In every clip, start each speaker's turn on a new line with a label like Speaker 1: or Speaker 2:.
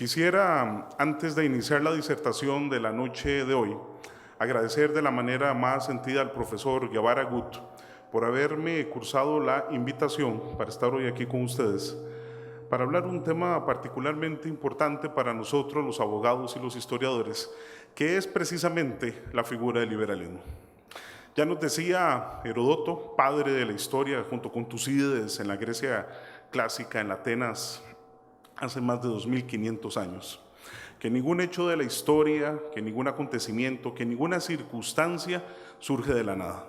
Speaker 1: Quisiera, antes de iniciar la disertación de la noche de hoy, agradecer de la manera más sentida al profesor Guevara Gut por haberme cursado la invitación para estar hoy aquí con ustedes, para hablar un tema particularmente importante para nosotros, los abogados y los historiadores, que es precisamente la figura del liberalismo. Ya nos decía Heródoto, padre de la historia, junto con Tucídides en la Grecia clásica, en Atenas, hace más de 2500 años, que ningún hecho de la historia, que ningún acontecimiento, que ninguna circunstancia surge de la nada.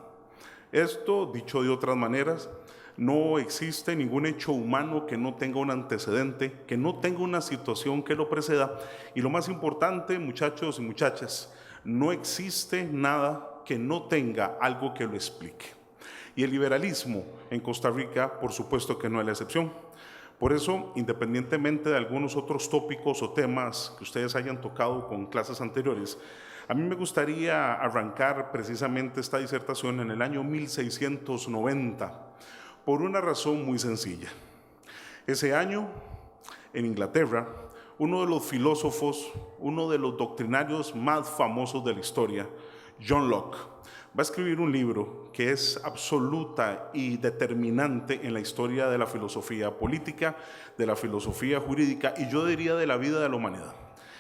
Speaker 1: Esto, dicho de otras maneras, no existe ningún hecho humano que no tenga un antecedente, que no tenga una situación que lo preceda. Y lo más importante, muchachos y muchachas, no existe nada que no tenga algo que lo explique. Y el liberalismo en Costa Rica, por supuesto que no es la excepción. Por eso, independientemente de algunos otros tópicos o temas que ustedes hayan tocado con clases anteriores, a mí me gustaría arrancar precisamente esta disertación en el año 1690, por una razón muy sencilla. Ese año, en Inglaterra, uno de los filósofos, uno de los doctrinarios más famosos de la historia, John Locke, va a escribir un libro que es absoluta y determinante en la historia de la filosofía política, de la filosofía jurídica y yo diría de la vida de la humanidad,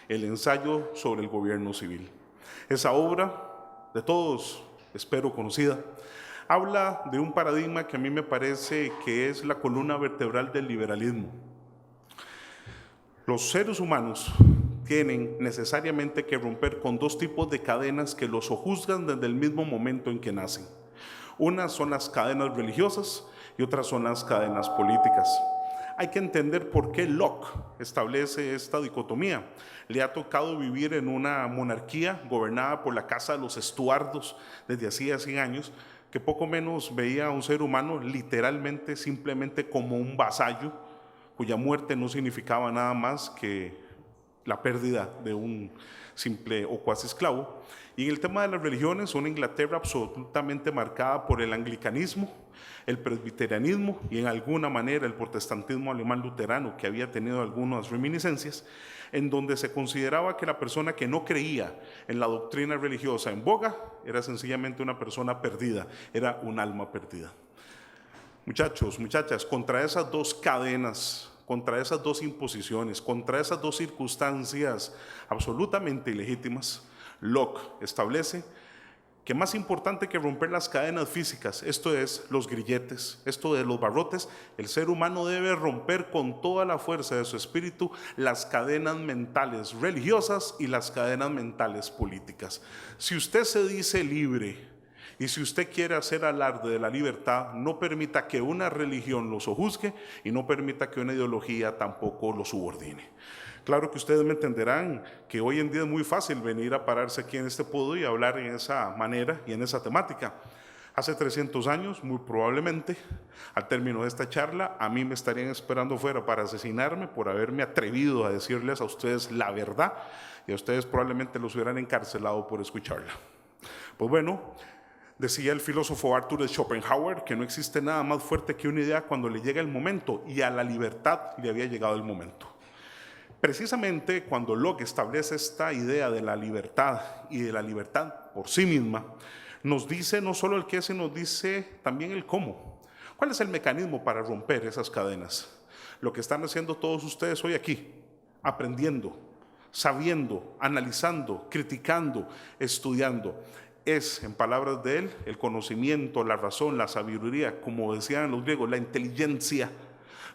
Speaker 1: el ensayo sobre el gobierno civil. Esa obra, de todos espero conocida, habla de un paradigma que a mí me parece que es la columna vertebral del liberalismo. Los seres humanos tienen necesariamente que romper con dos tipos de cadenas que los sojuzgan desde el mismo momento en que nacen. Unas son las cadenas religiosas y otras son las cadenas políticas. Hay que entender por qué Locke establece esta dicotomía. Le ha tocado vivir en una monarquía gobernada por la casa de los Estuardos desde hacía 100 años, que poco menos veía a un ser humano literalmente, simplemente como un vasallo, cuya muerte no significaba nada más que la pérdida de un simple o cuasi esclavo. Y en el tema de las religiones, una Inglaterra absolutamente marcada por el anglicanismo, el presbiterianismo y en alguna manera el protestantismo alemán luterano, que había tenido algunas reminiscencias, en donde se consideraba que la persona que no creía en la doctrina religiosa en boga era sencillamente una persona perdida, era un alma perdida. Muchachos, muchachas, contra esas dos cadenas, contra esas dos imposiciones, contra esas dos circunstancias absolutamente ilegítimas, Locke establece que más importante que romper las cadenas físicas, esto es los grilletes, esto de los barrotes, el ser humano debe romper con toda la fuerza de su espíritu las cadenas mentales religiosas y las cadenas mentales políticas. Si usted se dice libre, y si usted quiere hacer alarde de la libertad, no permita que una religión lo sojuzgue y no permita que una ideología tampoco lo subordine. Claro que ustedes me entenderán que hoy en día es muy fácil venir a pararse aquí en este podio y hablar en esa manera y en esa temática. Hace 300 años, muy probablemente, al término de esta charla, a mí me estarían esperando fuera para asesinarme por haberme atrevido a decirles a ustedes la verdad y a ustedes probablemente los hubieran encarcelado por escucharla. Pues bueno, decía el filósofo Arthur Schopenhauer que no existe nada más fuerte que una idea cuando le llega el momento, y a la libertad le había llegado el momento. Precisamente cuando Locke establece esta idea de la libertad y de la libertad por sí misma, nos dice no solo el qué, sino nos dice también el cómo. ¿Cuál es el mecanismo para romper esas cadenas? Lo que están haciendo todos ustedes hoy aquí, aprendiendo, sabiendo, analizando, criticando, estudiando. Es, en palabras de él, el conocimiento, la razón, la sabiduría, como decían los griegos, la inteligencia,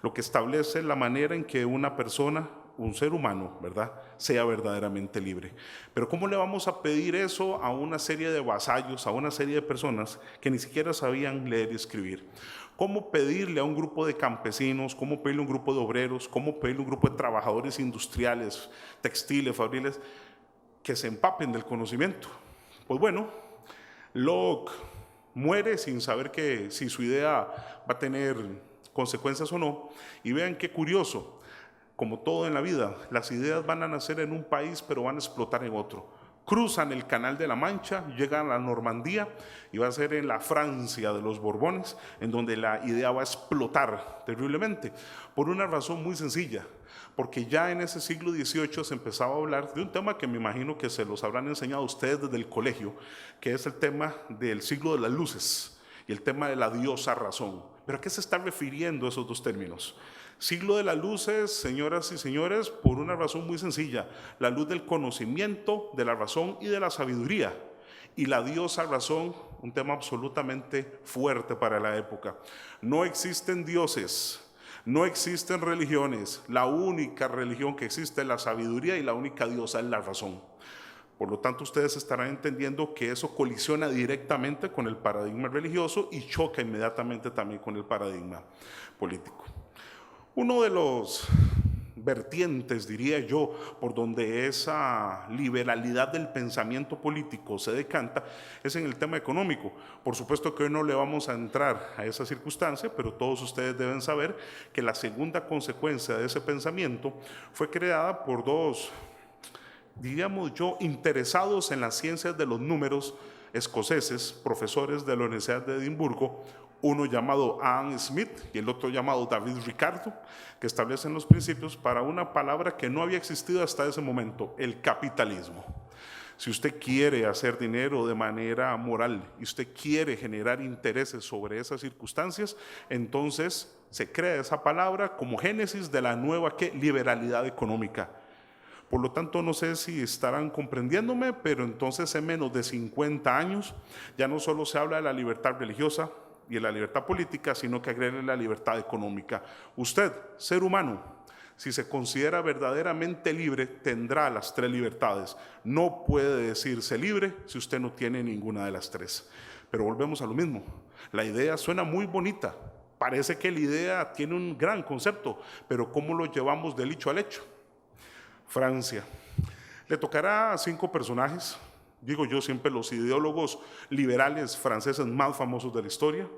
Speaker 1: lo que establece la manera en que una persona, un ser humano, ¿verdad?, sea verdaderamente libre. Pero ¿cómo le vamos a pedir eso a una serie de vasallos, a una serie de personas que ni siquiera sabían leer y escribir? ¿Cómo pedirle a un grupo de campesinos, cómo pedirle a un grupo de obreros, cómo pedirle a un grupo de trabajadores industriales, textiles, fabriles, que se empapen del conocimiento? Pues bueno, Locke muere sin saber que si su idea va a tener consecuencias o no. Y vean qué curioso, como todo en la vida, las ideas van a nacer en un país pero van a explotar en otro. cruzan el Canal de la Mancha, llegan a la Normandía y va a ser en la Francia de los Borbones en donde la idea va a explotar terriblemente, por una razón muy sencilla, porque ya en ese siglo XVIII se empezaba a hablar de un tema que me imagino que se los habrán enseñado a ustedes desde el colegio, que es el tema del siglo de las luces y el tema de la diosa razón. ¿Pero a qué se están refiriendo esos dos términos? Siglo de las luces, señoras y señores, por una razón muy sencilla, la luz del conocimiento, de la razón y de la sabiduría. Y la diosa razón, un tema absolutamente fuerte para la época. No existen dioses, no existen religiones, la única religión que existe es la sabiduría y la única diosa es la razón. Por lo tanto, ustedes estarán entendiendo que eso colisiona directamente con el paradigma religioso y choca inmediatamente también con el paradigma político. Uno de los vertientes, diría yo, por donde esa liberalidad del pensamiento político se decanta, es en el tema económico. Por supuesto que hoy no le vamos a entrar a esa circunstancia, pero todos ustedes deben saber que la segunda consecuencia de ese pensamiento fue creada por dos, diríamos yo, interesados en las ciencias de los números escoceses, profesores de la Universidad de Edimburgo, uno llamado Adam Smith y el otro llamado David Ricardo, que establecen los principios para una palabra que no había existido hasta ese momento, el capitalismo. Si usted quiere hacer dinero de manera moral y usted quiere generar intereses sobre esas circunstancias, entonces se crea esa palabra como génesis de la nueva liberalidad económica. Por lo tanto, no sé si estarán comprendiéndome, pero entonces en menos de 50 años ya no solo se habla de la libertad religiosa y de la libertad política, sino que agrega la libertad económica. Usted, ser humano, si se considera verdaderamente libre, tendrá las tres libertades. No puede decirse libre si usted no tiene ninguna de las tres. Pero volvemos a lo mismo. La idea suena muy bonita. Parece que la idea tiene un gran concepto, pero ¿cómo lo llevamos del dicho al hecho? Francia. Le tocará a 5 personajes, digo yo siempre los ideólogos liberales franceses más famosos de la historia: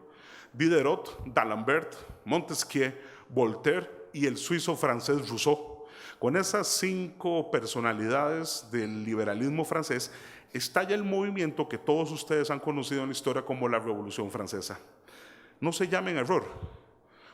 Speaker 1: Diderot, D'Alembert, Montesquieu, Voltaire y el suizo francés Rousseau. Con esas 5 personalidades del liberalismo francés estalla el movimiento que todos ustedes han conocido en la historia como la Revolución Francesa. No se llamen error.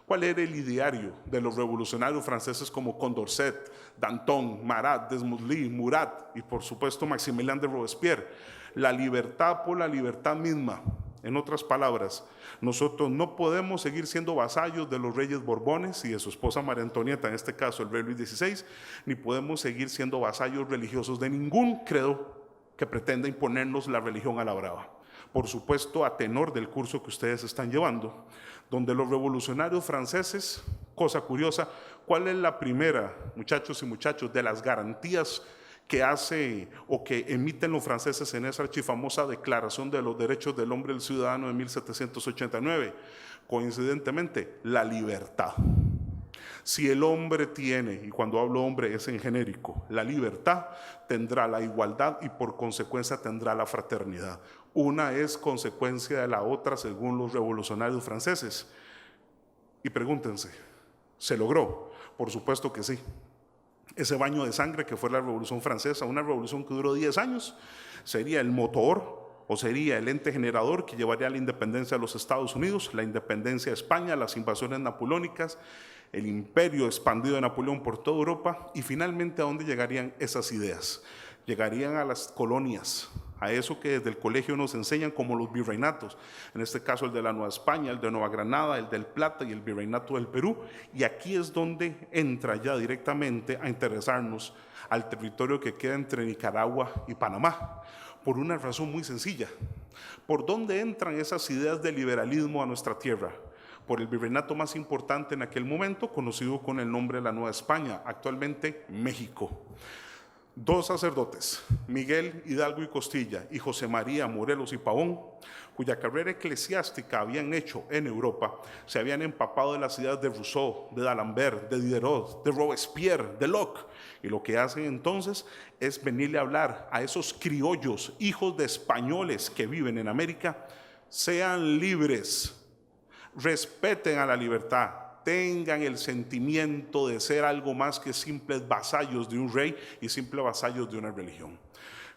Speaker 1: ¿Cuál era el ideario de los revolucionarios franceses como Condorcet, Danton, Marat, Desmoulins, Murat y por supuesto Maximilien de Robespierre? La libertad por la libertad misma. En otras palabras, nosotros no podemos seguir siendo vasallos de los reyes Borbones y de su esposa María Antonieta, en este caso el rey Luis XVI, ni podemos seguir siendo vasallos religiosos de ningún credo que pretenda imponernos la religión a la brava. Por supuesto, a tenor del curso que ustedes están llevando, donde los revolucionarios franceses, cosa curiosa, ¿cuál es la primera, muchachos y muchachos, de las garantías que hace o que emiten los franceses en esa archifamosa Declaración de los Derechos del Hombre y del Ciudadano de 1789? Coincidentemente, la libertad. Si el hombre tiene, y cuando hablo hombre es en genérico, la libertad, tendrá la igualdad y por consecuencia tendrá la fraternidad. Una es consecuencia de la otra según los revolucionarios franceses. Y pregúntense, ¿se logró? Por supuesto que sí. Ese baño de sangre que fue la Revolución Francesa, una revolución que duró 10 años, sería el motor o sería el ente generador que llevaría a la independencia de los Estados Unidos, la independencia de España, las invasiones napoleónicas, el imperio expandido de Napoleón por toda Europa y finalmente ¿a dónde llegarían esas ideas? Llegarían a las colonias, a eso que desde el colegio nos enseñan como los virreinatos, en este caso el de la Nueva España, el de Nueva Granada, el del Plata y el virreinato del Perú, y aquí es donde entra ya directamente a interesarnos al territorio que queda entre Nicaragua y Panamá, por una razón muy sencilla. ¿Por dónde entran esas ideas de liberalismo a nuestra tierra? Por el virreinato más importante en aquel momento, conocido con el nombre de la Nueva España, actualmente México. 2 sacerdotes, Miguel Hidalgo y Costilla y José María Morelos y Pavón, cuya carrera eclesiástica habían hecho en Europa, se habían empapado de las ideas de Rousseau, de D'Alembert, de Diderot, de Robespierre, de Locke, y lo que hacen entonces es venirle a hablar a esos criollos, hijos de españoles que viven en América: sean libres, respeten a la libertad, tengan el sentimiento de ser algo más que simples vasallos de un rey y simples vasallos de una religión.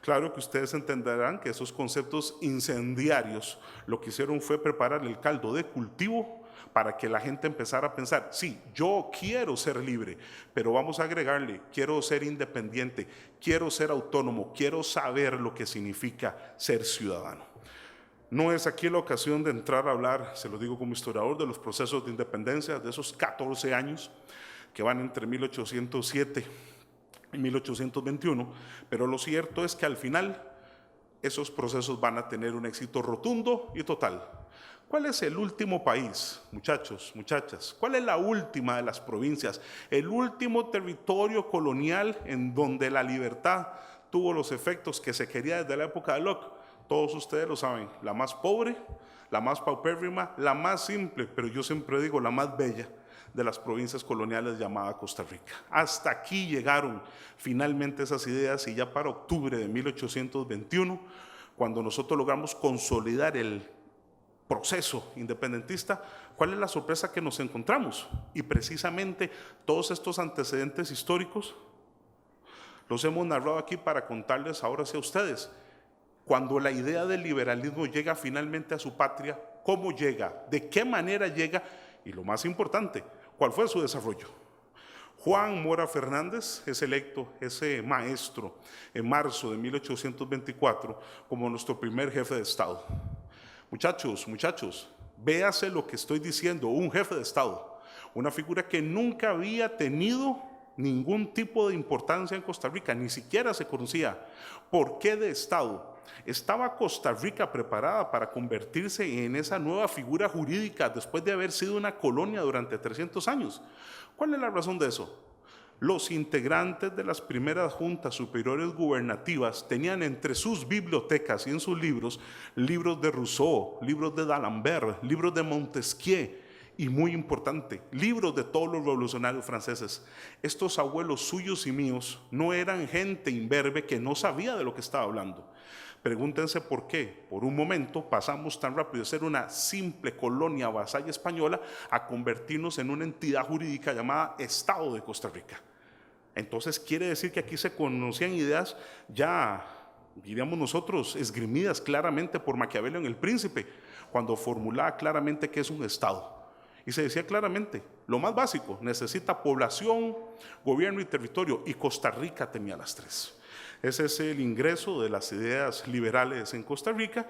Speaker 1: Claro que ustedes entenderán que esos conceptos incendiarios lo que hicieron fue preparar el caldo de cultivo para que la gente empezara a pensar, sí, yo quiero ser libre, pero vamos a agregarle, quiero ser independiente, quiero ser autónomo, quiero saber lo que significa ser ciudadano. No es aquí la ocasión de entrar a hablar, se lo digo como historiador, de los procesos de independencia de esos 14 años que van entre 1807 y 1821, pero lo cierto es que al final esos procesos van a tener un éxito rotundo y total. ¿Cuál es el último país, muchachos, muchachas? ¿Cuál es la última de las provincias? El último territorio colonial en donde la libertad tuvo los efectos que se quería desde la época de Locke. Todos ustedes lo saben, la más pobre, la más paupérrima, la más simple, pero yo siempre digo la más bella de las provincias coloniales llamada Costa Rica. Hasta aquí llegaron finalmente esas ideas y ya para octubre de 1821, cuando nosotros logramos consolidar el proceso independentista, ¿cuál es la sorpresa que nos encontramos? Y precisamente todos estos antecedentes históricos los hemos narrado aquí para contarles ahora sí a ustedes. Cuando la idea del liberalismo llega finalmente a su patria, ¿cómo llega? ¿De qué manera llega? Y lo más importante, ¿cuál fue su desarrollo? Juan Mora Fernández es electo, ese maestro, en marzo de 1824 como nuestro primer jefe de Estado. Muchachos, véase lo que estoy diciendo, un jefe de Estado, una figura que nunca había tenido ningún tipo de importancia en Costa Rica, ni siquiera se conocía. ¿Por qué de Estado? ¿Estaba Costa Rica preparada para convertirse en esa nueva figura jurídica después de haber sido una colonia durante 300 años? ¿Cuál es la razón de eso? Los integrantes de las primeras juntas superiores gubernativas tenían entre sus bibliotecas y en sus libros, libros de Rousseau, libros de D'Alembert, libros de Montesquieu y, muy importante, libros de todos los revolucionarios franceses. Estos abuelos suyos y míos no eran gente imberbe que no sabía de lo que estaba hablando. Pregúntense por qué. Por un momento pasamos tan rápido de ser una simple colonia vasalla española a convertirnos en una entidad jurídica llamada Estado de Costa Rica. Entonces quiere decir que aquí se conocían ideas ya, diríamos nosotros, esgrimidas claramente por Maquiavelo en El Príncipe, cuando formulaba claramente qué es un Estado. Y se decía claramente, lo más básico, necesita población, gobierno y territorio, y Costa Rica tenía las tres. Ese es el ingreso de las ideas liberales en Costa Rica,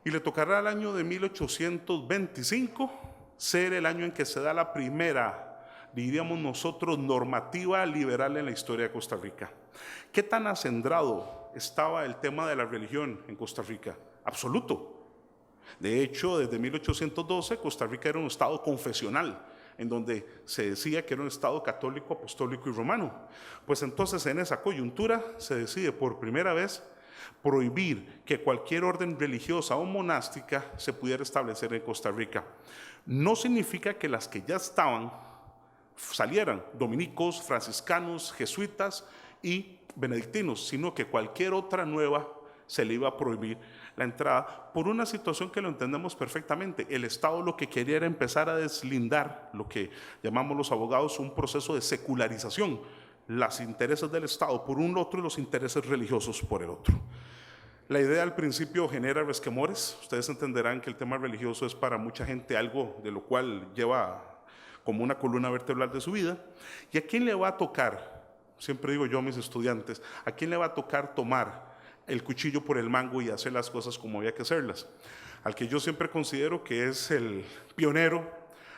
Speaker 1: y le tocará al año de 1825 ser el año en que se da la primera, diríamos nosotros, normativa liberal en la historia de Costa Rica. ¿Qué tan acendrado estaba el tema de la religión en Costa Rica? Absoluto. De hecho, desde 1812 Costa Rica era un estado confesional, en donde se decía que era un estado católico, apostólico y romano. Pues entonces en esa coyuntura se decide por primera vez prohibir que cualquier orden religiosa o monástica se pudiera establecer en Costa Rica. No significa que las que ya estaban salieran, dominicos, franciscanos, jesuitas y benedictinos, sino que cualquier otra nueva se le iba a prohibir la entrada por una situación que lo entendemos perfectamente. El Estado lo que quería era empezar a deslindar lo que llamamos los abogados un proceso de secularización, los intereses del Estado por un otro y los intereses religiosos por el otro. La idea al principio genera resquemores. Ustedes entenderán que el tema religioso es para mucha gente algo de lo cual lleva como una columna vertebral de su vida. ¿Y a quién le va a tocar? Siempre digo yo a mis estudiantes, ¿a quién le va a tocar tomar el cuchillo por el mango y hacer las cosas como había que hacerlas? Al que yo siempre considero que es el pionero,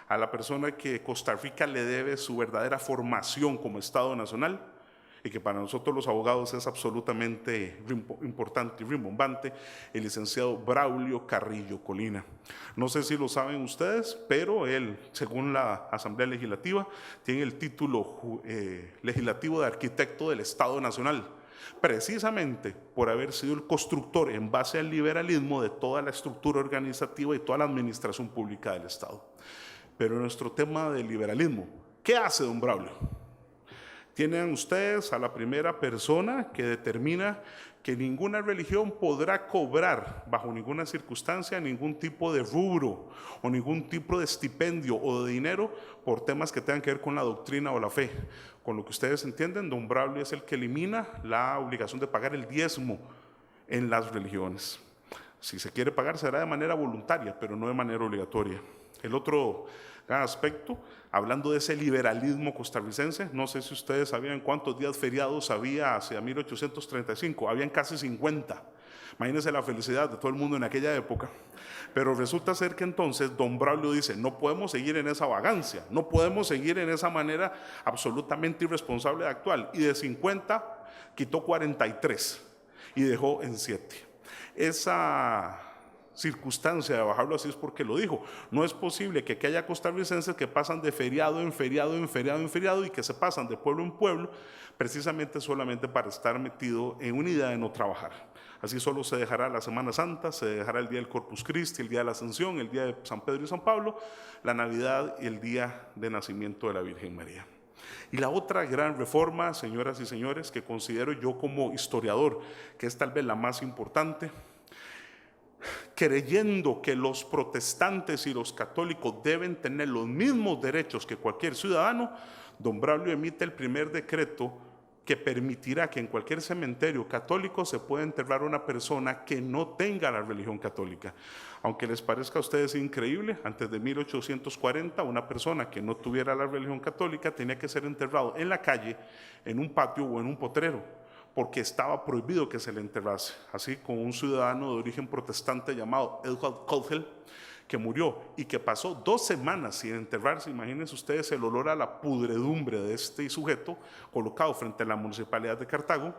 Speaker 1: a la persona que Costa Rica le debe su verdadera formación como Estado nacional y que para nosotros los abogados es absolutamente importante y rimbombante, el licenciado Braulio Carrillo Colina. No sé si lo saben ustedes, pero él, según la Asamblea Legislativa, tiene el título legislativo de arquitecto del Estado Nacional, precisamente por haber sido el constructor en base al liberalismo de toda la estructura organizativa y toda la administración pública del Estado. Pero nuestro tema del liberalismo, ¿qué hace don Braulio? Tienen ustedes a la primera persona que determina que ninguna religión podrá cobrar bajo ninguna circunstancia ningún tipo de rubro o ningún tipo de estipendio o de dinero por temas que tengan que ver con la doctrina o la fe. Con lo que ustedes entienden, don Braulio es el que elimina la obligación de pagar el diezmo en las religiones. Si se quiere pagar será de manera voluntaria, pero no de manera obligatoria. El otro gran aspecto, hablando de ese liberalismo costarricense, no sé si ustedes sabían cuántos días feriados había hacia 1835, habían casi 50. Imagínense la felicidad de todo el mundo en aquella época. Pero resulta ser que entonces don Braulio dice, no podemos seguir en esa vagancia, no podemos seguir en esa manera absolutamente irresponsable de actuar. Y de 50 quitó 43 y dejó en 7. Esa circunstancia de bajarlo así es porque lo dijo. No es posible que haya costarricenses que pasan de feriado en feriado en feriado en feriado y que se pasan de pueblo en pueblo precisamente solamente para estar metido en una idea de no trabajar. Así solo se dejará la Semana Santa, se dejará el día del Corpus Christi, el día de la Ascensión, el día de San Pedro y San Pablo, la Navidad y el día de nacimiento de la Virgen María. Y la otra gran reforma, señoras y señores, que considero yo como historiador, que es tal vez la más importante, creyendo que los protestantes y los católicos deben tener los mismos derechos que cualquier ciudadano, don Braulio emite el primer decreto que permitirá que en cualquier cementerio católico se pueda enterrar una persona que no tenga la religión católica. Aunque les parezca a ustedes increíble, antes de 1840 una persona que no tuviera la religión católica tenía que ser enterrado en la calle, en un patio o en un potrero, porque estaba prohibido que se le enterrase. Así como un ciudadano de origen protestante llamado Edward Colville, que murió y que pasó 2 semanas sin enterrarse. Imagínense ustedes el olor a la pudredumbre de este sujeto colocado frente a la municipalidad de Cartago.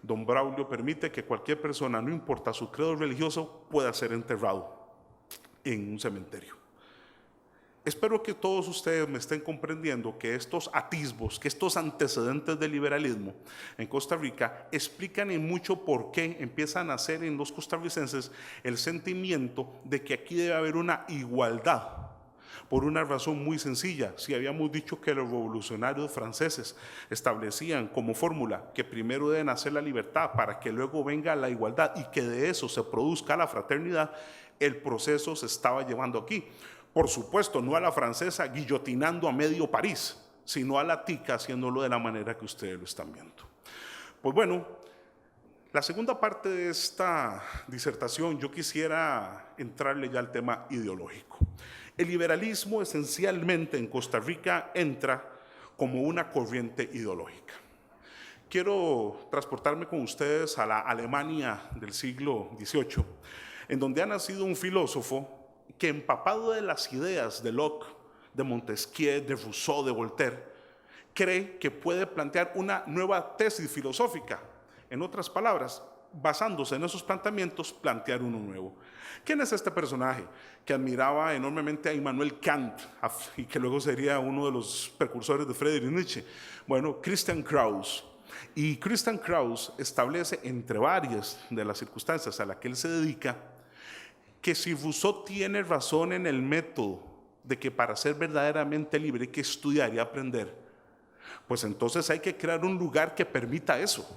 Speaker 1: Don Braulio permite que cualquier persona, no importa su credo religioso, pueda ser enterrado en un cementerio. Espero que todos ustedes me estén comprendiendo que estos atisbos, que estos antecedentes del liberalismo en Costa Rica explican en mucho por qué empieza a nacer en los costarricenses el sentimiento de que aquí debe haber una igualdad, por una razón muy sencilla. Si habíamos dicho que los revolucionarios franceses establecían como fórmula que primero debe nacer la libertad para que luego venga la igualdad y que de eso se produzca la fraternidad, el proceso se estaba llevando aquí. Por supuesto, no a la francesa guillotinando a medio París, sino a la tica haciéndolo de la manera que ustedes lo están viendo. Pues bueno, la segunda parte de esta disertación yo quisiera entrarle ya al tema ideológico. El liberalismo esencialmente en Costa Rica entra como una corriente ideológica. Quiero transportarme con ustedes a la Alemania del siglo XVIII, en donde ha nacido un filósofo que, empapado de las ideas de Locke, de Montesquieu, de Rousseau, de Voltaire, cree que puede plantear una nueva tesis filosófica. En otras palabras, basándose en esos planteamientos, plantear uno nuevo. ¿Quién es este personaje? Que admiraba enormemente a Immanuel Kant y que luego sería uno de los precursores de Friedrich Nietzsche. Bueno, Christian Krauss. Y Christian Krauss establece, entre varias de las circunstancias a las que él se dedica, que si Rousseau tiene razón en el método de que para ser verdaderamente libre hay que estudiar y aprender, pues entonces hay que crear un lugar que permita eso.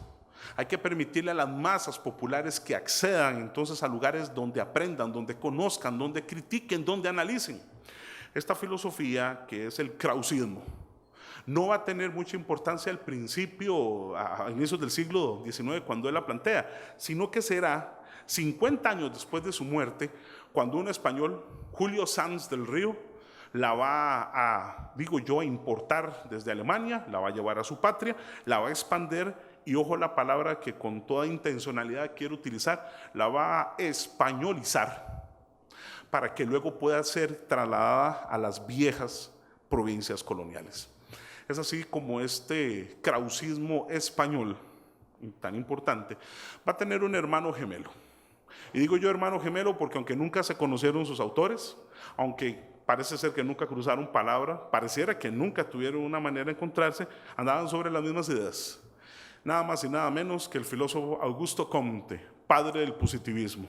Speaker 1: Hay que permitirle a las masas populares que accedan entonces a lugares donde aprendan, donde conozcan, donde critiquen, donde analicen. Esta filosofía, que es el krausismo, no va a tener mucha importancia al principio, a inicios del siglo XIX, cuando él la plantea, sino que será 50 años después de su muerte, cuando un español, Julio Sanz del Río, la va a importar desde Alemania, la va a llevar a su patria, la va a expandir y, ojo la palabra que con toda intencionalidad quiero utilizar, la va a españolizar para que luego pueda ser trasladada a las viejas provincias coloniales. Es así como este krausismo español, tan importante, va a tener un hermano gemelo. Y digo yo hermano gemelo porque aunque nunca se conocieron sus autores, aunque parece ser que nunca cruzaron palabra, pareciera que nunca tuvieron una manera de encontrarse, andaban sobre las mismas ideas. Nada más y nada menos que el filósofo Augusto Comte, padre del positivismo.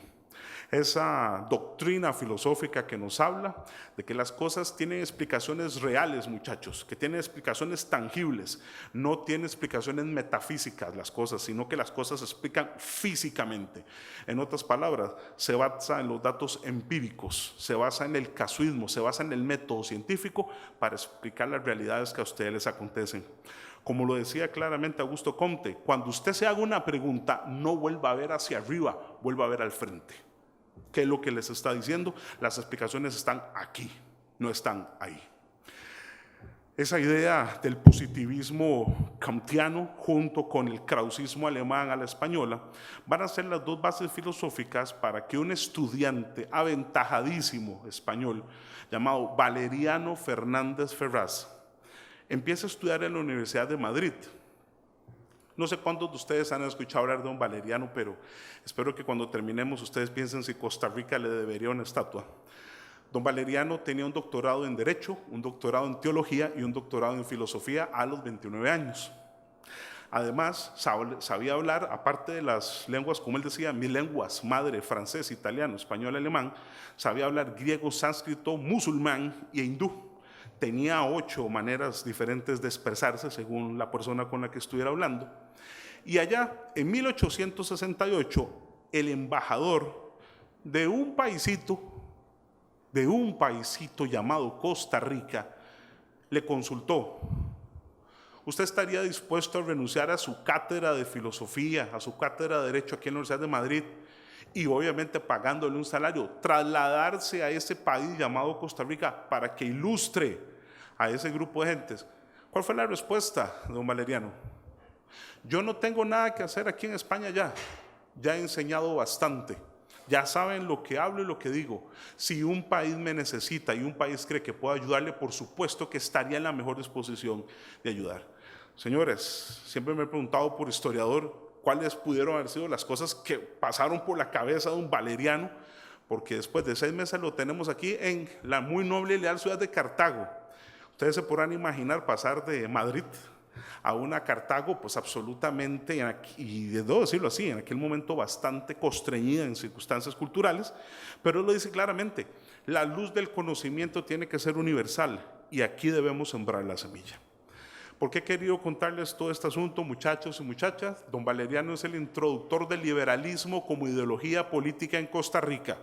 Speaker 1: esa doctrina filosófica que nos habla de que las cosas tienen explicaciones reales, muchachos, que tienen explicaciones tangibles, no tienen explicaciones metafísicas las cosas, sino que las cosas se explican físicamente. En otras palabras, se basa en los datos empíricos, se basa en el casuismo, se basa en el método científico para explicar las realidades que a ustedes les acontecen. Como lo decía claramente Augusto Comte, cuando usted se haga una pregunta, no vuelva a ver hacia arriba, vuelva a ver al frente. ¿Qué es lo que les está diciendo? Las explicaciones están aquí, no están ahí. Esa idea del positivismo kantiano junto con el krausismo alemán a la española van a ser las dos bases filosóficas para que un estudiante aventajadísimo español llamado Valeriano Fernández Ferraz empieza a estudiar en la Universidad de Madrid. No sé cuántos de ustedes han escuchado hablar de don Valeriano, pero espero que cuando terminemos ustedes piensen si Costa Rica le debería una estatua. Don Valeriano tenía un doctorado en Derecho, un doctorado en Teología y un doctorado en Filosofía a los 29 años. Además, sabía hablar, aparte de las lenguas, como él decía, mis lenguas, madre, francés, italiano, español, alemán, sabía hablar griego, sánscrito, musulmán y hindú. Tenía 8 maneras diferentes de expresarse según la persona con la que estuviera hablando. Y allá, en 1868, el embajador de un paisito llamado Costa Rica, le consultó: ¿usted estaría dispuesto a renunciar a su cátedra de filosofía, a su cátedra de Derecho aquí en la Universidad de Madrid, y obviamente pagándole un salario, trasladarse a ese país llamado Costa Rica para que ilustre a ese grupo de gentes? ¿Cuál fue la respuesta de don Valeriano? Yo no tengo nada que hacer aquí en España ya he enseñado bastante, ya saben lo que hablo y lo que digo. Si un país me necesita y un país cree que puedo ayudarle, por supuesto que estaría en la mejor disposición de ayudar. Señores, siempre me he preguntado por historiador cuáles pudieron haber sido las cosas que pasaron por la cabeza de un Valeriano, porque después de 6 meses lo tenemos aquí en la muy noble y leal ciudad de Cartago. Ustedes se podrán imaginar pasar de Madrid a una Cartago, pues absolutamente, y debo decirlo así, en aquel momento bastante constreñida en circunstancias culturales, pero él lo dice claramente: la luz del conocimiento tiene que ser universal y aquí debemos sembrar la semilla. ¿Por qué he querido contarles todo este asunto, muchachos y muchachas? Don Valeriano es el introductor del liberalismo como ideología política en Costa Rica.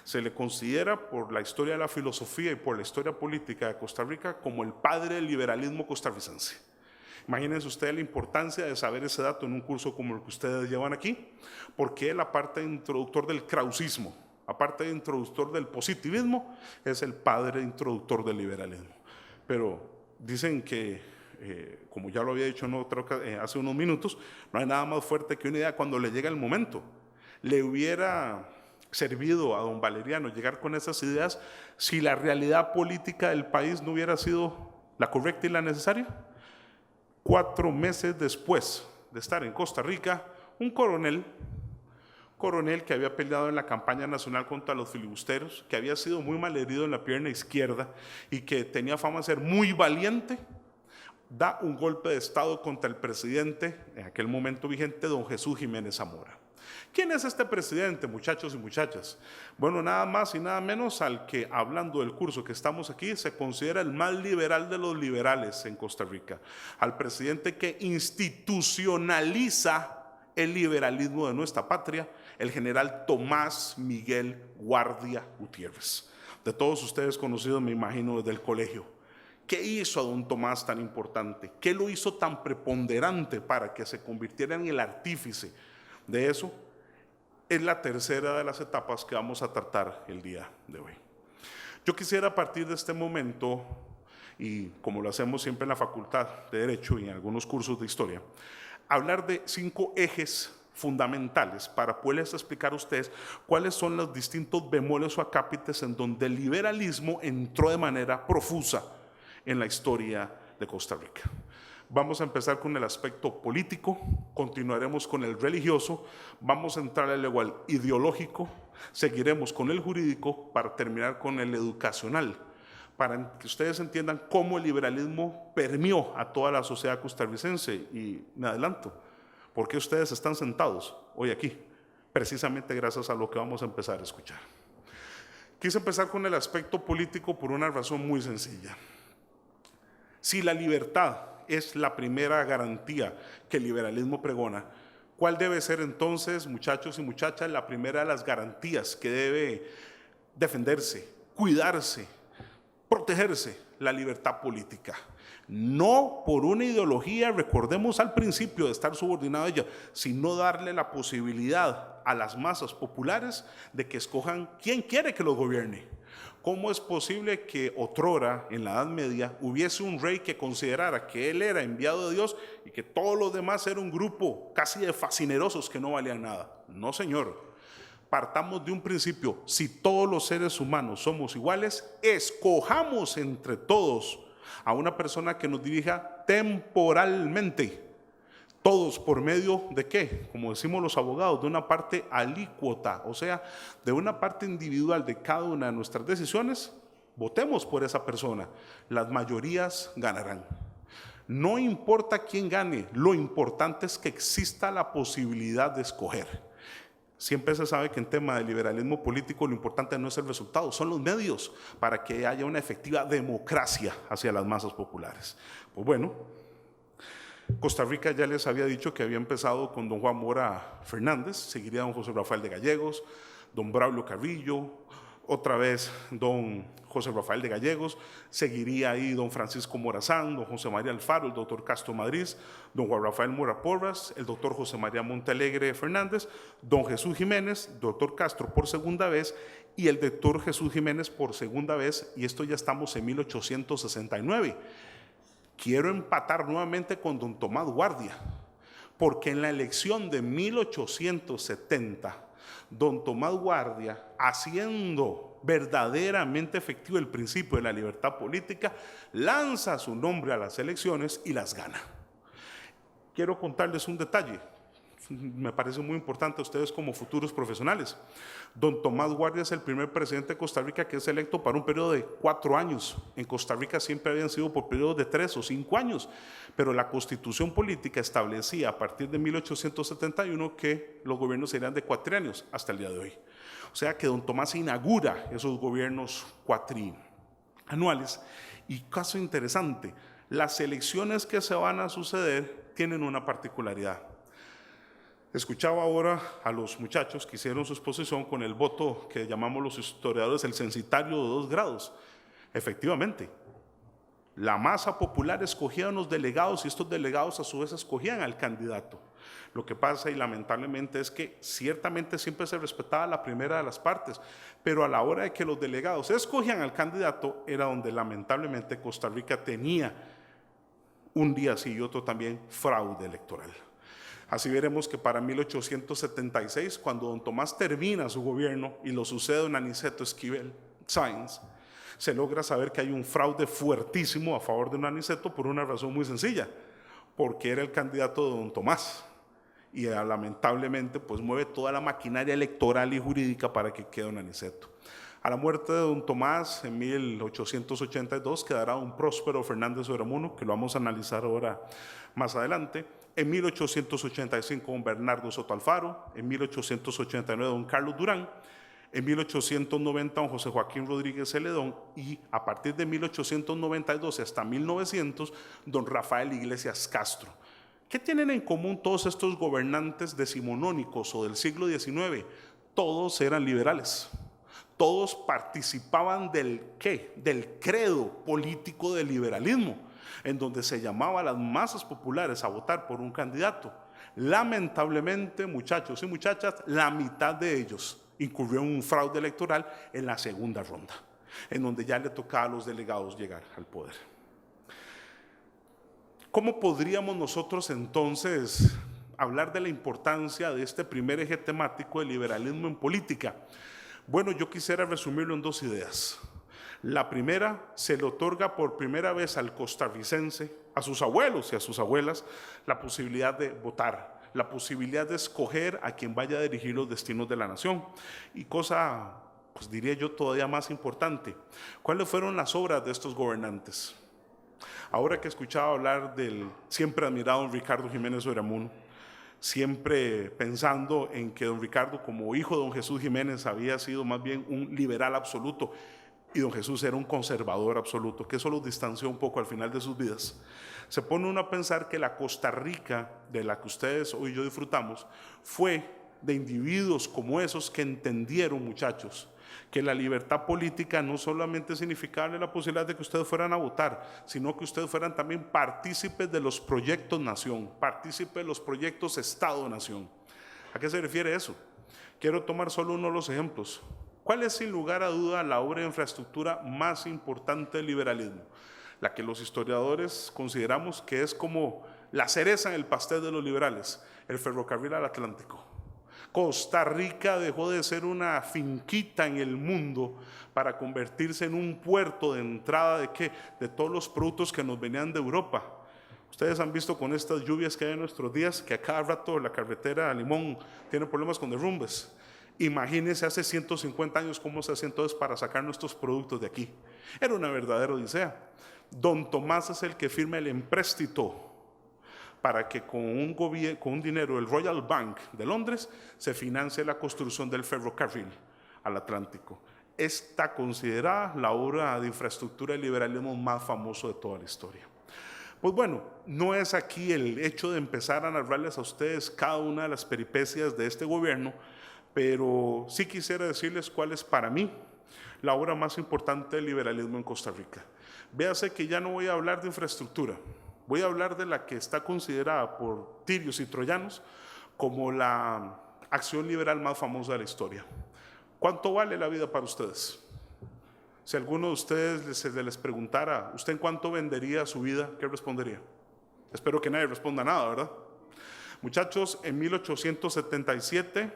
Speaker 1: Se le considera, por la historia de la filosofía y por la historia política de Costa Rica, como el padre del liberalismo costarricense. Imagínense ustedes la importancia de saber ese dato en un curso como el que ustedes llevan aquí, porque él, aparte de introductor del krausismo, aparte de introductor del positivismo, es el padre introductor del liberalismo. Pero dicen que, como ya lo había dicho hace unos minutos, no hay nada más fuerte que una idea cuando le llega el momento. Le hubiera servido a don Valeriano llegar con esas ideas si la realidad política del país no hubiera sido la correcta y la necesaria. 4 meses después de estar en Costa Rica, un coronel que había peleado en la campaña nacional contra los filibusteros, que había sido muy malherido en la pierna izquierda y que tenía fama de ser muy valiente, da un golpe de estado contra el presidente en aquel momento vigente, don Jesús Jiménez Zamora. ¿Quién es este presidente, muchachos y muchachas? Bueno, nada más y nada menos al que, hablando del curso que estamos aquí, se considera el más liberal de los liberales en Costa Rica, al presidente que institucionaliza el liberalismo de nuestra patria, el general Tomás Miguel Guardia Gutiérrez. De todos ustedes conocidos, me imagino, desde el colegio. ¿Qué hizo a don Tomás tan importante? ¿Qué lo hizo tan preponderante para que se convirtiera en el artífice de eso? Es la tercera de las etapas que vamos a tratar el día de hoy. Yo quisiera, a partir de este momento, y como lo hacemos siempre en la Facultad de Derecho y en algunos cursos de Historia, hablar de 5 ejes fundamentales para poderles explicar a ustedes cuáles son los distintos bemoles o acápites en donde el liberalismo entró de manera profusa en la historia de Costa Rica. Vamos a empezar con el aspecto político, continuaremos con el religioso, vamos a entrar luego al ideológico, seguiremos con el jurídico para terminar con el educacional, para que ustedes entiendan cómo el liberalismo permeó a toda la sociedad costarricense. Y me adelanto, ¿por qué ustedes están sentados hoy aquí? precisamente gracias a lo que vamos a empezar a escuchar. Quise empezar con el aspecto político por una razón muy sencilla. Si la libertad es la primera garantía que el liberalismo pregona, ¿cuál debe ser entonces, muchachos y muchachas, la primera de las garantías que debe defenderse, cuidarse, protegerse? La libertad política. No por una ideología, recordemos al principio, de estar subordinado a ella, sino darle la posibilidad a las masas populares de que escojan quién quiere que los gobierne. ¿Cómo es posible que otrora, en la Edad Media, hubiese un rey que considerara que él era enviado de Dios y que todos los demás eran un grupo casi de fascinerosos que no valían nada? No, señor. Partamos de un principio: si todos los seres humanos somos iguales, escojamos entre todos a una persona que nos dirija temporalmente, todos por medio de ¿qué? Como decimos los abogados, de una parte alícuota, o sea, de una parte individual de cada una de nuestras decisiones. Votemos por esa persona, las mayorías ganarán. No importa quién gane, lo importante es que exista la posibilidad de escoger. Siempre se sabe que en tema de liberalismo político lo importante no es el resultado, son los medios para que haya una efectiva democracia hacia las masas populares. Pues bueno, Costa Rica ya les había dicho que había empezado con don Juan Mora Fernández, seguiría don José Rafael de Gallegos, don Braulio Carrillo, otra vez don José Rafael de Gallegos, seguiría ahí don Francisco Morazán, don José María Alfaro, el doctor Castro Madrid, don Juan Rafael Mora Porras, el doctor José María Montalegre Fernández, don Jesús Jiménez, doctor Castro por segunda vez y el doctor Jesús Jiménez por segunda vez, y esto ya estamos en 1869. Quiero empatar nuevamente con don Tomás Guardia, porque en la elección de 1870, don Tomás Guardia, haciendo verdaderamente efectivo el principio de la libertad política, lanza su nombre a las elecciones y las gana. Quiero contarles un detalle, me parece muy importante a ustedes como futuros profesionales. Don Tomás Guardia es el primer presidente de Costa Rica que es electo para un periodo de 4 años. En Costa Rica siempre habían sido por periodos de 3 o 5 años, pero la Constitución política establecía a partir de 1871 que los gobiernos serían de cuatrienios hasta el día de hoy. O sea que don Tomás inaugura esos gobiernos cuatrianuales. Y caso interesante, las elecciones que se van a suceder tienen una particularidad. Escuchaba ahora a los muchachos que hicieron su exposición con el voto que llamamos los historiadores el censitario de 2 grados. Efectivamente, la masa popular escogía a unos delegados y estos delegados a su vez escogían al candidato. Lo que pasa, y lamentablemente, es que ciertamente siempre se respetaba la primera de las partes, pero a la hora de que los delegados escogían al candidato era donde lamentablemente Costa Rica tenía un día sí y otro también fraude electoral. Así veremos que para 1876, cuando don Tomás termina su gobierno y lo sucede don Aniceto Esquivel Sáenz, se logra saber que hay un fraude fuertísimo a favor de don Aniceto por una razón muy sencilla, porque era el candidato de don Tomás y lamentablemente pues mueve toda la maquinaria electoral y jurídica para que quede don Aniceto. A la muerte de don Tomás en 1882 quedará don Próspero Fernández Oramuno, que lo vamos a analizar ahora más adelante. En 1885 don Bernardo Soto Alfaro, en 1889 don Carlos Durán, en 1890 don José Joaquín Rodríguez Celedón y a partir de 1892 hasta 1900 don Rafael Iglesias Castro. ¿Qué tienen en común todos estos gobernantes decimonónicos o del siglo XIX? Todos eran liberales. Todos participaban del credo político del liberalismo, en donde se llamaba a las masas populares a votar por un candidato. Lamentablemente, muchachos y muchachas, la mitad de ellos incurrió en un fraude electoral en la segunda ronda, en donde ya le tocaba a los delegados llegar al poder. ¿Cómo podríamos nosotros entonces hablar de la importancia de este primer eje temático del liberalismo en política? Bueno, yo quisiera resumirlo en 2 ideas. La primera, se le otorga por primera vez al costarricense, a sus abuelos y a sus abuelas, la posibilidad de votar, la posibilidad de escoger a quien vaya a dirigir los destinos de la nación. Y cosa, pues diría yo, todavía más importante, ¿cuáles fueron las obras de estos gobernantes? Ahora que escuchaba hablar del siempre admirado Ricardo Jiménez Oramuno, siempre pensando en que don Ricardo, como hijo de don Jesús Jiménez, había sido más bien un liberal absoluto y don Jesús era un conservador absoluto, que eso los distanció un poco al final de sus vidas. Se pone uno a pensar que la Costa Rica de la que ustedes hoy y yo disfrutamos fue de individuos como esos que entendieron, muchachos, que la libertad política no solamente significaba la posibilidad de que ustedes fueran a votar, sino que ustedes fueran también partícipes de los proyectos nación, partícipes de los proyectos Estado-nación. ¿A qué se refiere eso? Quiero tomar solo uno de los ejemplos. ¿Cuál es sin lugar a duda la obra de infraestructura más importante del liberalismo? La que los historiadores consideramos que es como la cereza en el pastel de los liberales, el ferrocarril al Atlántico. Costa Rica dejó de ser una finquita en el mundo para convertirse en un puerto de entrada ¿de qué? De todos los productos que nos venían de Europa. Ustedes han visto con estas lluvias que hay en nuestros días que a cada rato la carretera de Limón tiene problemas con derrumbes. Imagínense hace 150 años cómo se hacía entonces para sacar nuestros productos de aquí. Era una verdadera odisea. Don Tomás es el que firma el empréstito para que con un dinero del Royal Bank de Londres se financie la construcción del ferrocarril al Atlántico. Está considerada la obra de infraestructura del liberalismo más famoso de toda la historia. Pues bueno, no es aquí el hecho de empezar a narrarles a ustedes cada una de las peripecias de este gobierno, pero sí quisiera decirles cuál es para mí la obra más importante del liberalismo en Costa Rica. Véase que ya no voy a hablar de infraestructura, voy a hablar de la que está considerada por tirios y troyanos como la acción liberal más famosa de la historia. ¿Cuánto vale la vida para ustedes? Si alguno de ustedes se les preguntara, ¿usted en cuánto vendería su vida? ¿Qué respondería? Espero que nadie responda nada, ¿verdad? Muchachos, en 1877,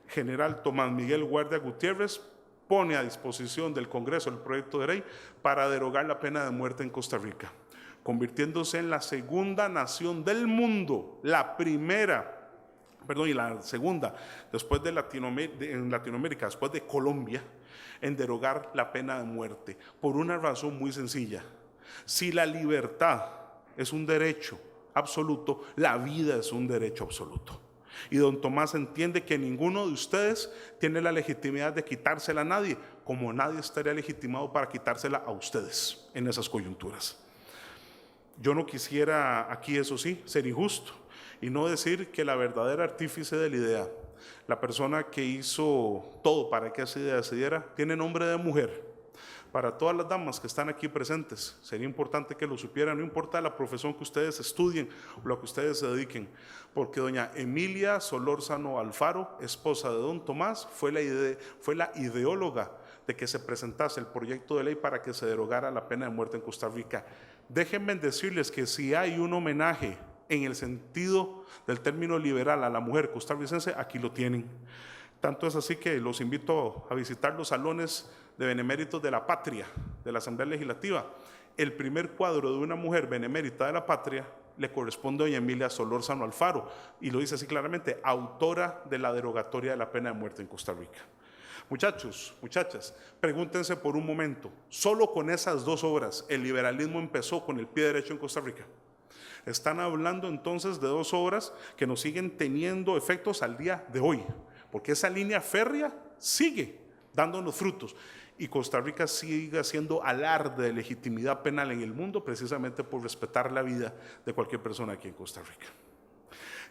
Speaker 1: general Tomás Miguel Guardia Gutiérrez pone a disposición del Congreso el proyecto de ley para derogar la pena de muerte en Costa Rica, convirtiéndose en la segunda nación del mundo, la segunda, después de en Latinoamérica, después de Colombia, en derogar la pena de muerte, por una razón muy sencilla. Si la libertad es un derecho absoluto, la vida es un derecho absoluto. Y don Tomás entiende que ninguno de ustedes tiene la legitimidad de quitársela a nadie, como nadie estaría legitimado para quitársela a ustedes en esas coyunturas. Yo no quisiera aquí, eso sí, ser injusto y no decir que la verdadera artífice de la idea, la persona que hizo todo para que esa idea se diera, tiene nombre de mujer. Para todas las damas que están aquí presentes, sería importante que lo supieran, no importa la profesión que ustedes estudien o lo que ustedes se dediquen, porque doña Emilia Solórzano Alfaro, esposa de don Tomás, fue la ideóloga de que se presentase el proyecto de ley para que se derogara la pena de muerte en Costa Rica. Déjenme decirles que si hay un homenaje en el sentido del término liberal a la mujer costarricense, aquí lo tienen. Tanto es así que los invito a visitar los salones de beneméritos de la patria, de la Asamblea Legislativa. El primer cuadro de una mujer benemérita de la patria le corresponde a doña Emilia Solórzano Alfaro, y lo dice así claramente, autora de la derogatoria de la pena de muerte en Costa Rica. Muchachos, muchachas, pregúntense por un momento, solo con esas dos obras el liberalismo empezó con el pie derecho en Costa Rica. Están hablando entonces de dos obras que nos siguen teniendo efectos al día de hoy, porque esa línea férrea sigue dándonos frutos y Costa Rica sigue haciendo alarde de legitimidad penal en el mundo precisamente por respetar la vida de cualquier persona aquí en Costa Rica.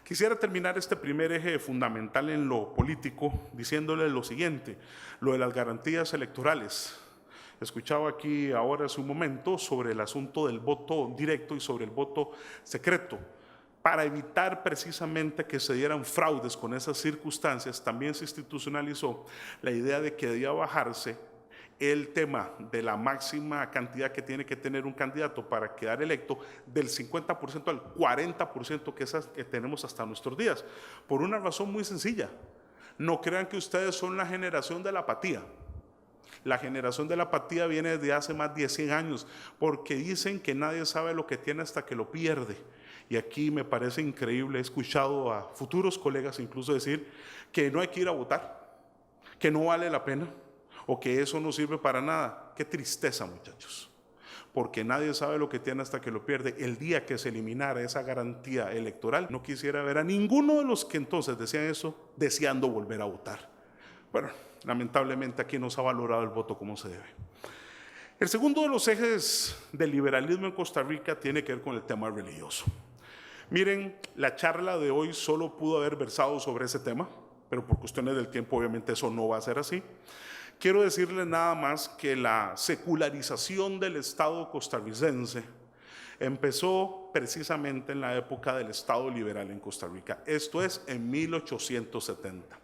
Speaker 1: Quisiera terminar este primer eje fundamental en lo político diciéndole lo siguiente, lo de las garantías electorales. Escuchaba aquí ahora hace un momento sobre el asunto del voto directo y sobre el voto secreto. Para evitar precisamente que se dieran fraudes con esas circunstancias, también se institucionalizó la idea de que debía bajarse el tema de la máxima cantidad que tiene que tener un candidato para quedar electo del 50% al 40% que tenemos hasta nuestros días, por una razón muy sencilla. No crean que ustedes son la generación de la apatía. La generación de la apatía viene desde hace más de 100 años, porque dicen que nadie sabe lo que tiene hasta que lo pierde. Y aquí me parece increíble, he escuchado a futuros colegas incluso decir que no hay que ir a votar, que no vale la pena, o que eso no sirve para nada. Qué tristeza, muchachos. porque nadie sabe lo que tiene hasta que lo pierde. El día que se eliminara esa garantía electoral, no quisiera ver a ninguno de los que entonces decían eso deseando volver a votar. Bueno, lamentablemente aquí no se ha valorado el voto como se debe. El segundo de los ejes del liberalismo en Costa Rica tiene que ver con el tema religioso. Miren, la charla de hoy solo pudo haber versado sobre ese tema, pero por cuestiones del tiempo obviamente eso no va a ser así. Quiero decirles nada más que la secularización del Estado costarricense empezó precisamente en la época del Estado liberal en Costa Rica, esto es en 1870.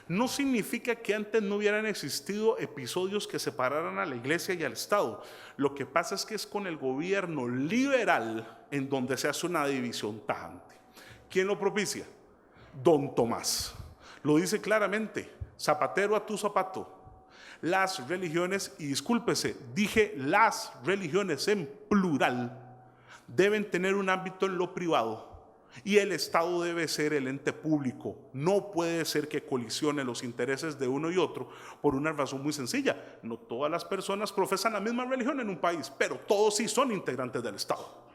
Speaker 1: No significa que antes no hubieran existido episodios que separaran a la iglesia y al Estado. Lo que pasa es que es con el gobierno liberal en donde se hace una división tajante. ¿Quién lo propicia? Don Tomás. Lo dice claramente, zapatero a tu zapato. Las religiones, y discúlpese, dije las religiones en plural, deben tener un ámbito en lo privado. Y el Estado debe ser el ente público. No puede ser que colisionen los intereses de uno y otro por una razón muy sencilla. No todas las personas profesan la misma religión en un país, pero todos sí son integrantes del Estado.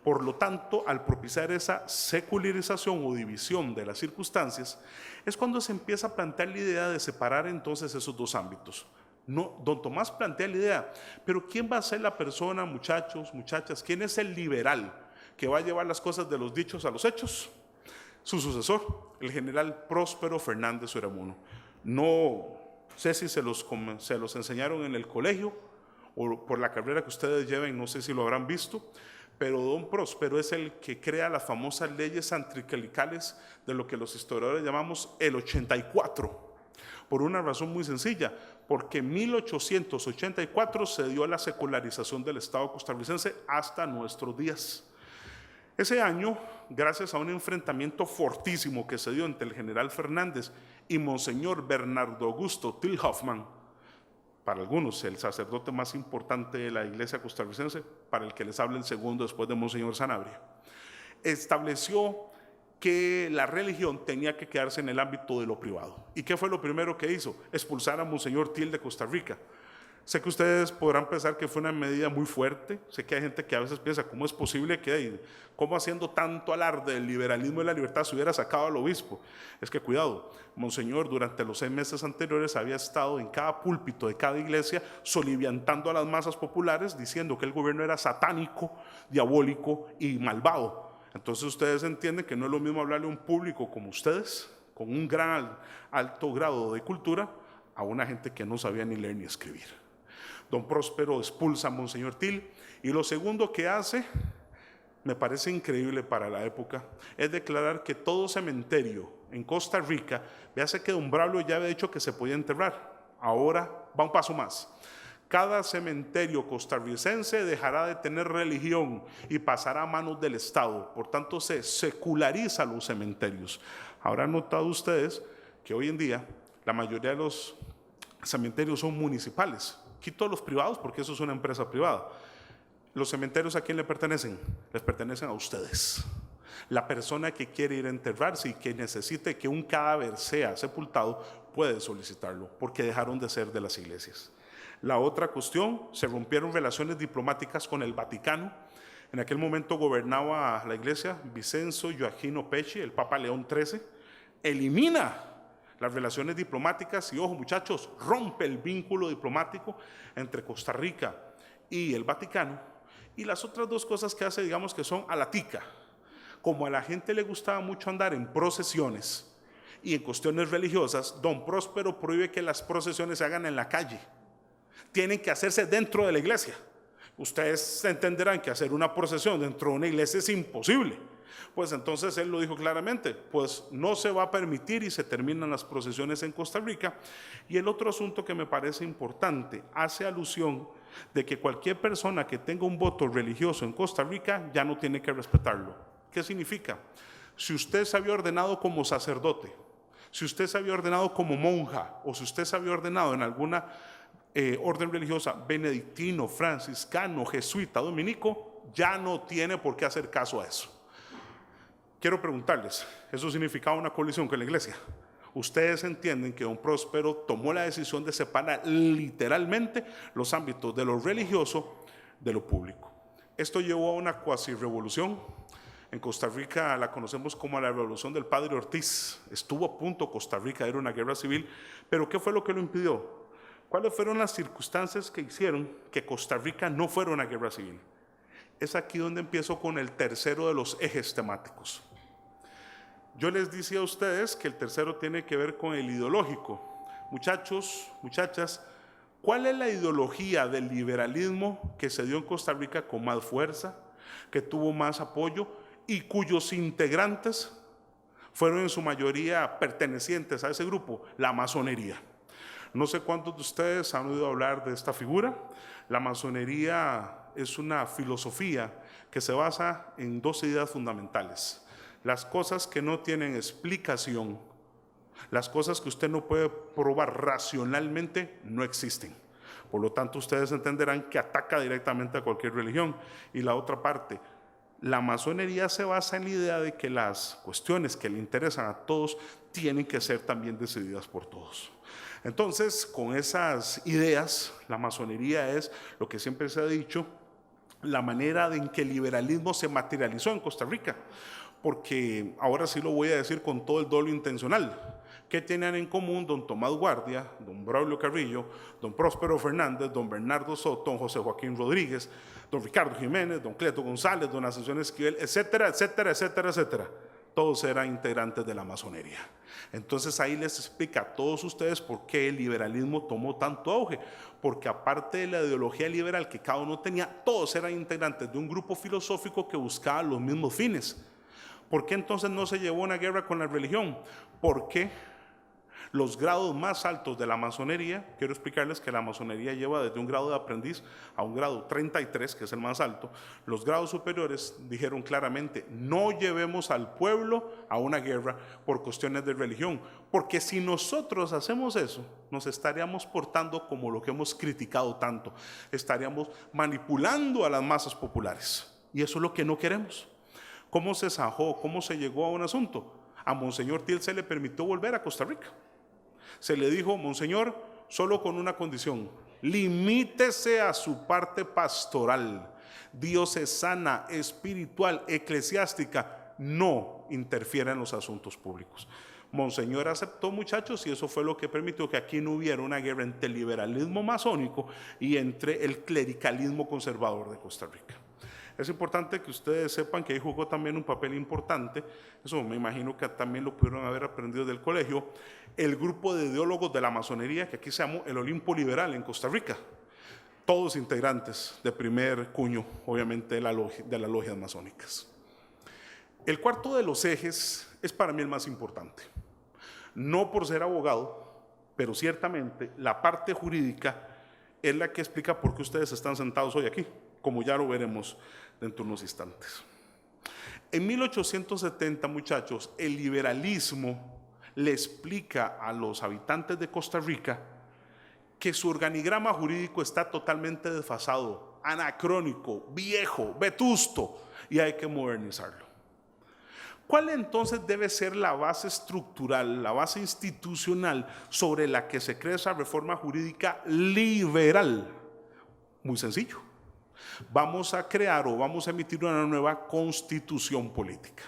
Speaker 1: Por lo tanto, al propiciar esa secularización o división de las circunstancias, es cuando se empieza a plantear la idea de separar entonces esos dos ámbitos. No, don Tomás plantea la idea, pero ¿quién va a ser la persona, muchachos, muchachas? ¿Quién es el liberal que va a llevar las cosas de los dichos a los hechos? Su sucesor, el general Próspero Fernández Uremuno. No sé si se los enseñaron en el colegio o por la carrera que ustedes lleven, no sé si lo habrán visto, pero don Próspero es el que crea las famosas leyes anticlericales de lo que los historiadores llamamos el 84, por una razón muy sencilla, porque en 1884 se dio la secularización del Estado costarricense hasta nuestros días. Ese año, gracias a un enfrentamiento fortísimo que se dio entre el general Fernández y Monseñor Bernardo Augusto Till Hoffman, para algunos el sacerdote más importante de la iglesia costarricense, para el que les habla el segundo después de Monseñor Sanabria, estableció que la religión tenía que quedarse en el ámbito de lo privado. ¿Y qué fue lo primero que hizo? Expulsar a Monseñor Till de Costa Rica. Sé que ustedes podrán pensar que fue una medida muy fuerte. Sé que hay gente que a veces piensa, ¿cómo es posible que, cómo haciendo tanto alarde del liberalismo y la libertad se hubiera sacado al obispo? Es que cuidado, Monseñor durante los 6 meses anteriores había estado en cada púlpito de cada iglesia soliviantando a las masas populares, diciendo que el gobierno era satánico, diabólico y malvado. Entonces ustedes entienden que no es lo mismo hablarle a un público como ustedes, con un gran alto grado de cultura, a una gente que no sabía ni leer ni escribir. Don Próspero expulsa a Monseñor Till, y lo segundo que hace, me parece increíble para la época, es declarar que todo cementerio en Costa Rica, véase que don Braulio ya había dicho que se podía enterrar, ahora va un paso más. Cada cementerio costarricense dejará de tener religión y pasará a manos del Estado, por tanto se secularizan los cementerios. Habrán notado ustedes que hoy en día la mayoría de los cementerios son municipales. Quito los privados porque eso es una empresa privada. ¿Los cementerios a quién le pertenecen? Les pertenecen a ustedes. La persona que quiere ir a enterrarse y que necesite que un cadáver sea sepultado puede solicitarlo porque dejaron de ser de las iglesias. La otra cuestión, se rompieron relaciones diplomáticas con el Vaticano. En aquel momento gobernaba la iglesia Vicenzo Gioacchino Pecci, el Papa León XIII, elimina las relaciones diplomáticas y, ojo muchachos, rompe el vínculo diplomático entre Costa Rica y el Vaticano. Y las otras dos cosas que hace, digamos que son a la tica. Como a la gente le gustaba mucho andar en procesiones y en cuestiones religiosas, don Próspero prohíbe que las procesiones se hagan en la calle. Tienen que hacerse dentro de la iglesia. Ustedes entenderán que hacer una procesión dentro de una iglesia es imposible. Pues entonces él lo dijo claramente, pues no se va a permitir y se terminan las procesiones en Costa Rica. Y el otro asunto que me parece importante, hace alusión de que cualquier persona que tenga un voto religioso en Costa Rica ya no tiene que respetarlo. ¿Qué significa? Si usted se había ordenado como sacerdote, si usted se había ordenado como monja o si usted se había ordenado en alguna orden religiosa, benedictino, franciscano, jesuita, dominico, ya no tiene por qué hacer caso a eso. Quiero preguntarles, ¿eso significaba una colisión con la iglesia? Ustedes entienden que don Próspero tomó la decisión de separar literalmente los ámbitos de lo religioso de lo público. Esto llevó a una cuasi revolución. En Costa Rica la conocemos como la revolución del padre Ortiz. Estuvo a punto Costa Rica de ir a una guerra civil, pero ¿qué fue lo que lo impidió? ¿Cuáles fueron las circunstancias que hicieron que Costa Rica no fuera una guerra civil? Es aquí donde empiezo con el tercero de los ejes temáticos. Yo les decía a ustedes que el tercero tiene que ver con el ideológico. Muchachos, muchachas, ¿cuál es la ideología del liberalismo que se dio en Costa Rica con más fuerza, que tuvo más apoyo y cuyos integrantes fueron en su mayoría pertenecientes a ese grupo? La masonería. No sé cuántos de ustedes han oído hablar de esta figura. La masonería es una filosofía que se basa en dos ideas fundamentales. Las cosas que no tienen explicación, las cosas que usted no puede probar racionalmente, no existen. Por lo tanto, ustedes entenderán que ataca directamente a cualquier religión. Y la otra parte, la masonería se basa en la idea de que las cuestiones que le interesan a todos tienen que ser también decididas por todos. Entonces, con esas ideas, la masonería es lo que siempre se ha dicho, la manera en que el liberalismo se materializó en Costa Rica. Porque ahora sí lo voy a decir con todo el dolo intencional. ¿Qué tenían en común don Tomás Guardia, don Braulio Carrillo, don Próspero Fernández, don Bernardo Soto, don José Joaquín Rodríguez, don Ricardo Jiménez, don Cleto González, don Ascensión Esquivel, etcétera, etcétera, etcétera, etcétera? Todos eran integrantes de la masonería. Entonces ahí les explica a todos ustedes por qué el liberalismo tomó tanto auge. Porque aparte de la ideología liberal que cada uno tenía, todos eran integrantes de un grupo filosófico que buscaba los mismos fines. ¿Por qué entonces no se llevó una guerra con la religión? Porque los grados más altos de la masonería, quiero explicarles que la masonería lleva desde un grado de aprendiz a un grado 33, que es el más alto. Los grados superiores dijeron claramente, no llevemos al pueblo a una guerra por cuestiones de religión, porque si nosotros hacemos eso, nos estaríamos portando como lo que hemos criticado tanto, estaríamos manipulando a las masas populares, y eso es lo que no queremos. ¿Cómo se zanjó? ¿Cómo se llegó a un asunto? A Monseñor Thiel se le permitió volver a Costa Rica. Se le dijo, Monseñor, solo con una condición, limítese a su parte pastoral, diocesana, espiritual, eclesiástica, no interfiera en los asuntos públicos. Monseñor aceptó, muchachos, y eso fue lo que permitió que aquí no hubiera una guerra entre el liberalismo masónico y entre el clericalismo conservador de Costa Rica. Es importante que ustedes sepan que ahí jugó también un papel importante, eso me imagino que también lo pudieron haber aprendido del colegio, el grupo de ideólogos de la masonería, que aquí se llamó el Olimpo Liberal en Costa Rica, todos integrantes de primer cuño, obviamente, de las logias masónicas. El cuarto de los ejes es para mí el más importante, no por ser abogado, pero ciertamente la parte jurídica es la que explica por qué ustedes están sentados hoy aquí, como ya lo veremos dentro de unos instantes. En 1870, muchachos, el liberalismo le explica a los habitantes de Costa Rica que su organigrama jurídico está totalmente desfasado, anacrónico, viejo, vetusto, y hay que modernizarlo. ¿Cuál entonces debe ser la base estructural, la base institucional sobre la que se crea esa reforma jurídica liberal? Muy sencillo. Vamos a crear o vamos a emitir una nueva constitución política.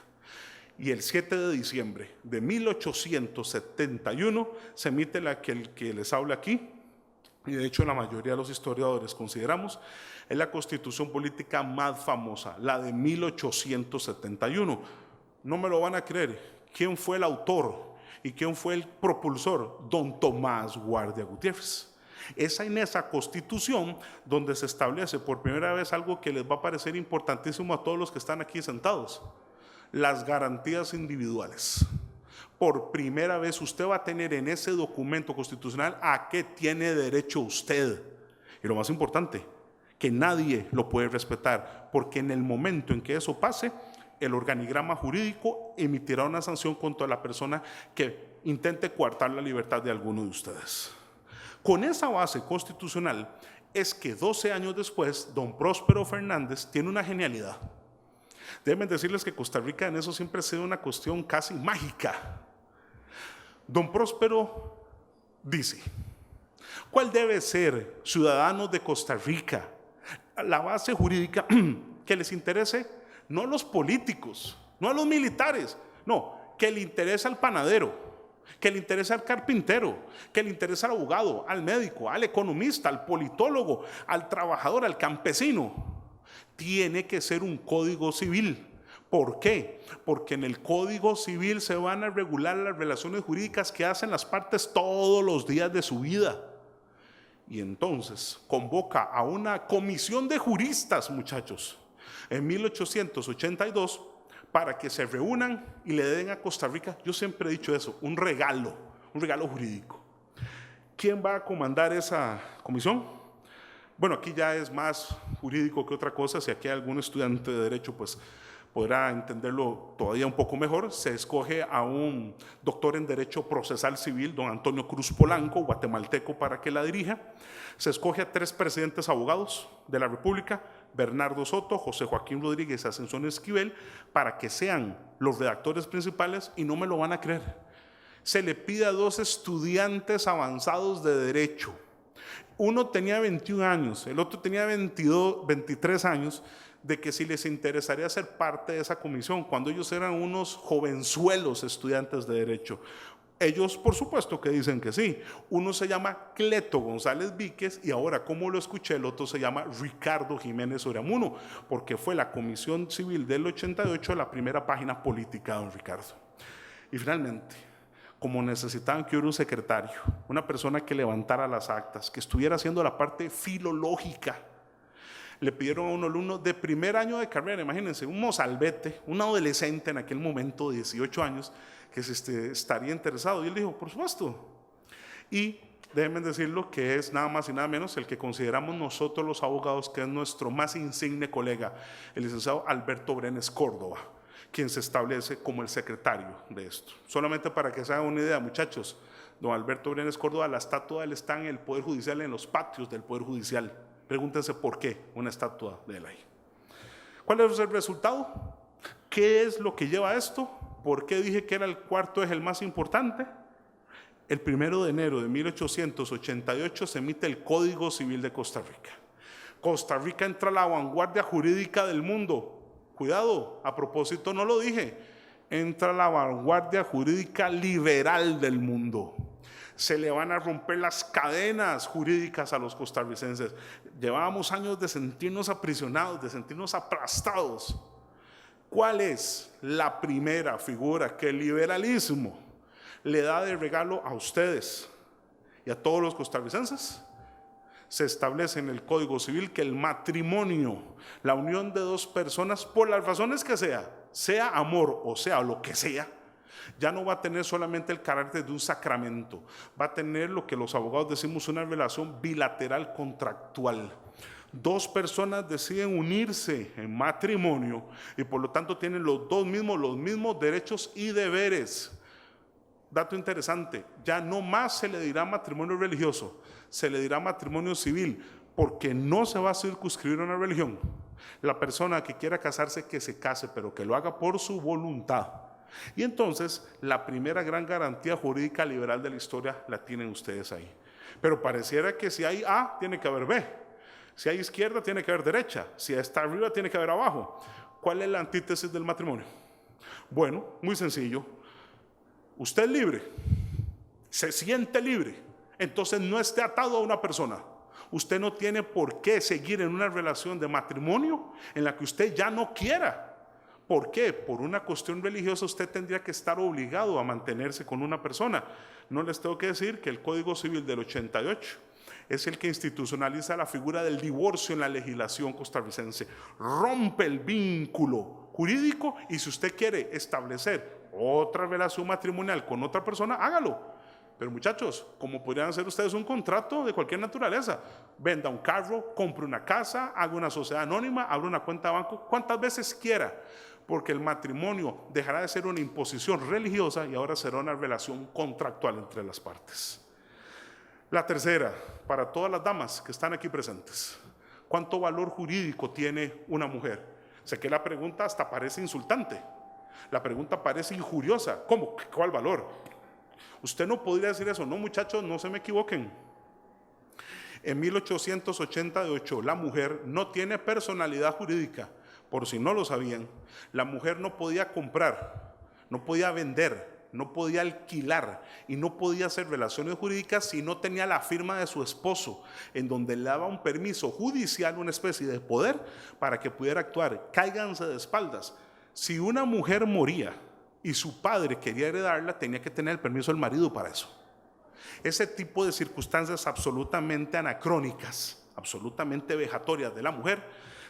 Speaker 1: Y el 7 de diciembre de 1871 se emite la que el que les habla aquí, y de hecho la mayoría de los historiadores consideramos, es la constitución política más famosa, la de 1871. No me lo van a creer. ¿Quién fue el autor y quién fue el propulsor? Don Tomás Guardia Gutiérrez. Es en esa constitución donde se establece por primera vez algo que les va a parecer importantísimo a todos los que están aquí sentados: las garantías individuales. Por primera vez usted va a tener en ese documento constitucional a qué tiene derecho usted. Y lo más importante, que nadie lo puede respetar, porque en el momento en que eso pase, el organigrama jurídico emitirá una sanción contra la persona que intente coartar la libertad de alguno de ustedes. Con esa base constitucional es que 12 años después, don Próspero Fernández tiene una genialidad. Deben decirles que Costa Rica en eso siempre ha sido una cuestión casi mágica. Don Próspero dice, ¿cuál debe ser, ciudadanos de Costa Rica, la base jurídica que les interese no a los políticos, no a los militares, no, que le interesa al panadero, que le interesa al carpintero, que le interesa al abogado, al médico, al economista, al politólogo, al trabajador, al campesino. Tiene que ser un código civil. ¿Por qué? Porque en el Código Civil se van a regular las relaciones jurídicas que hacen las partes todos los días de su vida. Y entonces convoca a una comisión de juristas, muchachos, en 1882, para que se reúnan y le den a Costa Rica, yo siempre he dicho eso, un regalo jurídico. ¿Quién va a comandar esa comisión? Bueno, aquí ya es más jurídico que otra cosa. Si aquí hay algún estudiante de Derecho, pues podrá entenderlo todavía un poco mejor. Se escoge a un doctor en Derecho Procesal Civil, don Antonio Cruz Polanco, guatemalteco, para que la dirija. Se escoge a 3 presidentes abogados de la República, Bernardo Soto, José Joaquín Rodríguez y Ascensión Esquivel, para que sean los redactores principales, y no me lo van a creer. Se le pide a 2 estudiantes avanzados de Derecho. Uno tenía 21 años, el otro tenía 23 años, de que si les interesaría ser parte de esa comisión, cuando ellos eran unos jovenzuelos estudiantes de Derecho. Ellos, por supuesto, que dicen que sí. Uno se llama Cleto González Víquez y ahora, como lo escuché, el otro se llama Ricardo Jiménez Oramuno, porque fue la Comisión Civil del 88 la primera página política de don Ricardo. Y finalmente, como necesitaban que hubiera un secretario, una persona que levantara las actas, que estuviera haciendo la parte filológica, le pidieron a un alumno de primer año de carrera, imagínense, un mozalbete, un adolescente en aquel momento de 18 años, que estaría interesado. Y él dijo, por supuesto. Y déjenme decirlo que es nada más y nada menos el que consideramos nosotros los abogados que es nuestro más insigne colega, el licenciado Alberto Brenes Córdoba, quien se establece como el secretario de esto. Solamente para que se hagan una idea, muchachos, don Alberto Brenes Córdoba, la estatua de él está en el Poder Judicial, en los patios del Poder Judicial. Pregúntense por qué una estatua de él ahí. ¿Cuál es el resultado? ¿Qué es lo que lleva a esto? ¿Por qué dije que era el cuarto eje el más importante? El 1 de enero de 1888 se emite el Código Civil de Costa Rica. Costa Rica entra a la vanguardia jurídica del mundo. Cuidado, a propósito no lo dije. Entra a la vanguardia jurídica liberal del mundo. Se le van a romper las cadenas jurídicas a los costarricenses. Llevábamos años de sentirnos aprisionados, de sentirnos aplastados. ¿Cuál es la primera figura que el liberalismo le da de regalo a ustedes y a todos los costarricenses? Se establece en el Código Civil que el matrimonio, la unión de 2 personas, por las razones que sea amor o sea lo que sea, ya no va a tener solamente el carácter de un sacramento, va a tener lo que los abogados decimos una relación bilateral contractual. 2 personas deciden unirse en matrimonio y por lo tanto tienen los mismos derechos y deberes. Dato interesante, ya no más se le dirá matrimonio religioso, se le dirá matrimonio civil, porque no se va a circunscribir a una religión. La persona que quiera casarse, que se case, pero que lo haga por su voluntad. Y entonces, la primera gran garantía jurídica liberal de la historia la tienen ustedes ahí. Pero pareciera que si hay A, tiene que haber B. Si hay izquierda, tiene que haber derecha. Si está arriba, tiene que haber abajo. ¿Cuál es la antítesis del matrimonio? Bueno, muy sencillo. Usted es libre, se siente libre, entonces no esté atado a una persona. Usted no tiene por qué seguir en una relación de matrimonio en la que usted ya no quiera. ¿Por qué? Por una cuestión religiosa usted tendría que estar obligado a mantenerse con una persona. No les tengo que decir que el Código Civil del 88 es el que institucionaliza la figura del divorcio en la legislación costarricense. Rompe el vínculo jurídico y si usted quiere establecer otra relación matrimonial con otra persona, hágalo. Pero muchachos, ¿cómo podrían hacer ustedes un contrato de cualquier naturaleza? Venda un carro, compre una casa, haga una sociedad anónima, abra una cuenta de banco, cuantas veces quiera, porque el matrimonio dejará de ser una imposición religiosa y ahora será una relación contractual entre las partes. La tercera, para todas las damas que están aquí presentes, ¿cuánto valor jurídico tiene una mujer? Sé que la pregunta hasta parece insultante, la pregunta parece injuriosa. ¿Cómo? ¿Cuál valor? Usted no podría decir eso. No, muchachos, no se me equivoquen. En 1888 la mujer no tiene personalidad jurídica, por si no lo sabían. La mujer no podía comprar, no podía vender, no podía alquilar y no podía hacer relaciones jurídicas si no tenía la firma de su esposo, en donde le daba un permiso judicial, una especie de poder para que pudiera actuar. Cáiganse de espaldas. Si una mujer moría y su padre quería heredarla, tenía que tener el permiso del marido para eso. Ese tipo de circunstancias absolutamente anacrónicas, absolutamente vejatorias de la mujer,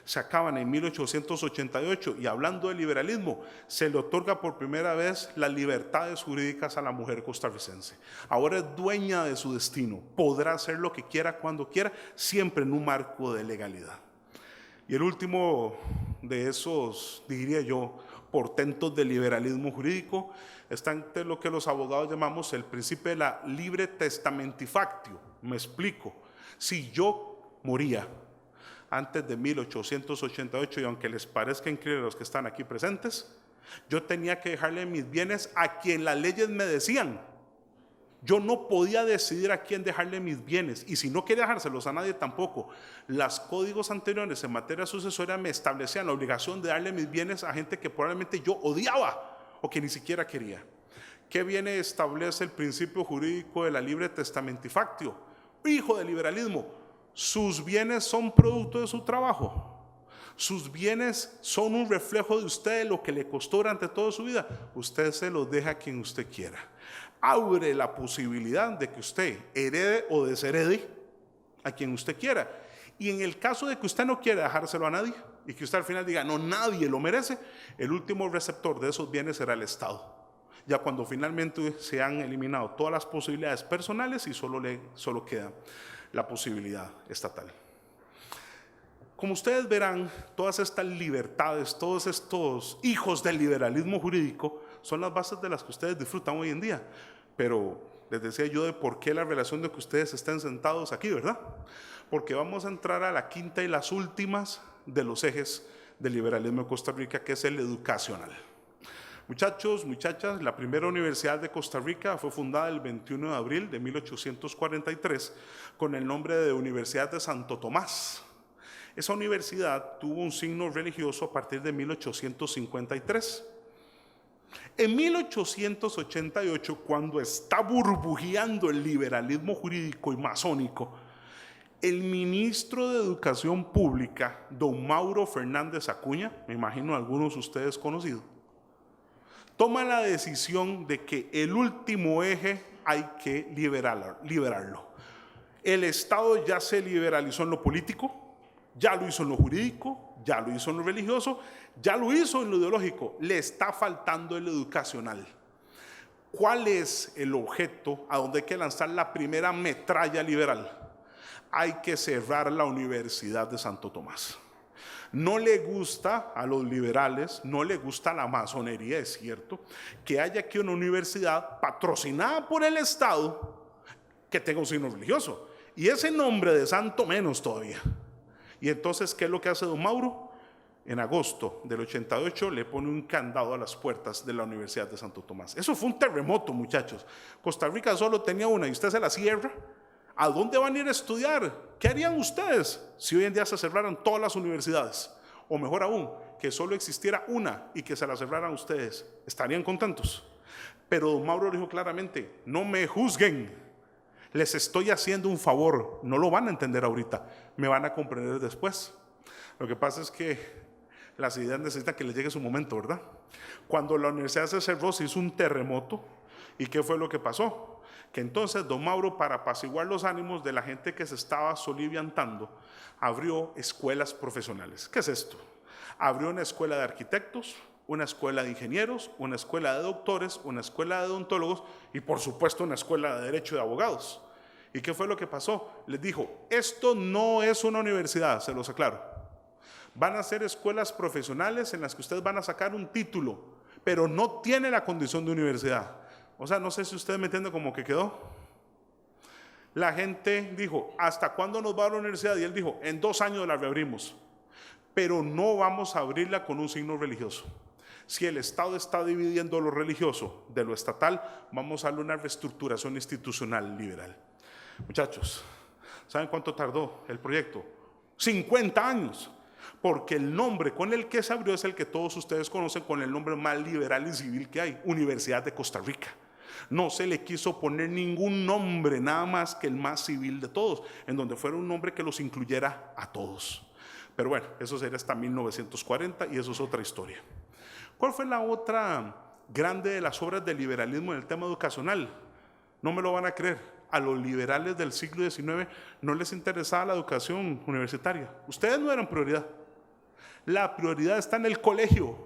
Speaker 1: se acaban en 1888, y hablando de liberalismo, se le otorga por primera vez las libertades jurídicas a la mujer costarricense. Ahora es dueña de su destino, podrá hacer lo que quiera cuando quiera, siempre en un marco de legalidad. Y el último de esos, diría yo, portentos del liberalismo jurídico está entre lo que los abogados llamamos el principio de la libre testamentifactio. Me explico. Si yo moría antes de 1888, y aunque les parezca increíble a los que están aquí presentes, yo tenía que dejarle mis bienes a quien las leyes me decían. Yo no podía decidir a quién dejarle mis bienes, y si no quería dejárselos a nadie tampoco. Los códigos anteriores en materia sucesoria me establecían la obligación de darle mis bienes a gente que probablemente yo odiaba o que ni siquiera quería. ¿Qué viene establece el principio jurídico de la libre testamentifactio? Hijo del liberalismo, sus bienes son producto de su trabajo. Sus bienes son un reflejo de usted, de lo que le costó durante toda su vida. Usted se los deja a quien usted quiera. Abre la posibilidad de que usted herede o desherede a quien usted quiera. Y en el caso de que usted no quiera dejárselo a nadie y que usted al final diga, no, nadie lo merece, el último receptor de esos bienes será el Estado. Ya cuando finalmente se han eliminado todas las posibilidades personales y solo queda la posibilidad estatal. Como ustedes verán, todas estas libertades, todos estos hijos del liberalismo jurídico son las bases de las que ustedes disfrutan hoy en día. Pero les decía yo de por qué la relación de que ustedes estén sentados aquí, ¿verdad? Porque vamos a entrar a la quinta y las últimas de los ejes del liberalismo de Costa Rica, que es el educacional. Muchachos, muchachas, la primera universidad de Costa Rica fue fundada el 21 de abril de 1843 con el nombre de Universidad de Santo Tomás. Esa universidad tuvo un signo religioso a partir de 1853. En 1888, cuando está burbujeando el liberalismo jurídico y masónico, el ministro de Educación Pública, don Mauro Fernández Acuña, me imagino algunos de ustedes conocidos, toma la decisión de que el último eje hay que liberarlo. El Estado ya se liberalizó en lo político, ya lo hizo en lo jurídico, ya lo hizo en lo religioso, ya lo hizo en lo ideológico. Le está faltando el educacional. ¿Cuál es el objeto a donde hay que lanzar la primera metralla liberal? Hay que cerrar la Universidad de Santo Tomás. No le gusta a los liberales, no le gusta la masonería, es cierto, que haya aquí una universidad patrocinada por el Estado que tenga un signo religioso. Y ese nombre de santo menos todavía. Y entonces, ¿qué es lo que hace don Mauro? En agosto del 88 le pone un candado a las puertas de la Universidad de Santo Tomás. Eso fue un terremoto, muchachos. Costa Rica solo tenía una y usted se la cierra. ¿A dónde van a ir a estudiar? ¿Qué harían ustedes si hoy en día se cerraran todas las universidades? O mejor aún, que solo existiera una y que se la cerraran ustedes. ¿Estarían contentos? Pero don Mauro dijo claramente, no me juzguen. Les estoy haciendo un favor, no lo van a entender ahorita, me van a comprender después. Lo que pasa es que las ideas necesitan que les llegue su momento, ¿verdad? Cuando la universidad se cerró, se hizo un terremoto. ¿Y qué fue lo que pasó? Que entonces don Mauro, para apaciguar los ánimos de la gente que se estaba soliviantando, abrió escuelas profesionales. ¿Qué es esto? Abrió una escuela de arquitectos, una escuela de ingenieros, una escuela de doctores, una escuela de odontólogos y por supuesto una escuela de derecho de abogados. ¿Y qué fue lo que pasó? Les dijo, esto no es una universidad, se los aclaro. Van a ser escuelas profesionales en las que ustedes van a sacar un título, pero no tiene la condición de universidad. O sea, no sé si ustedes me entienden cómo que quedó. La gente dijo, ¿hasta cuándo nos va a la universidad? Y él dijo, en 2 años la reabrimos, pero no vamos a abrirla con un signo religioso. Si el Estado está dividiendo lo religioso de lo estatal, vamos a darle una reestructuración institucional liberal. Muchachos, ¿Saben cuánto tardó el proyecto? 50 años. Porque el nombre con el que se abrió es el que todos ustedes conocen con el nombre más liberal y civil que hay, Universidad de Costa Rica. No se le quiso poner ningún nombre, nada más que el más civil de todos, en donde fuera un nombre que los incluyera a todos. Pero bueno, eso sería hasta 1940 y eso es otra historia. ¿Cuál fue la otra grande de las obras del liberalismo en el tema educacional? No me lo van a creer. A los liberales del siglo XIX no les interesaba la educación universitaria. Ustedes no eran prioridad. La prioridad está en el colegio.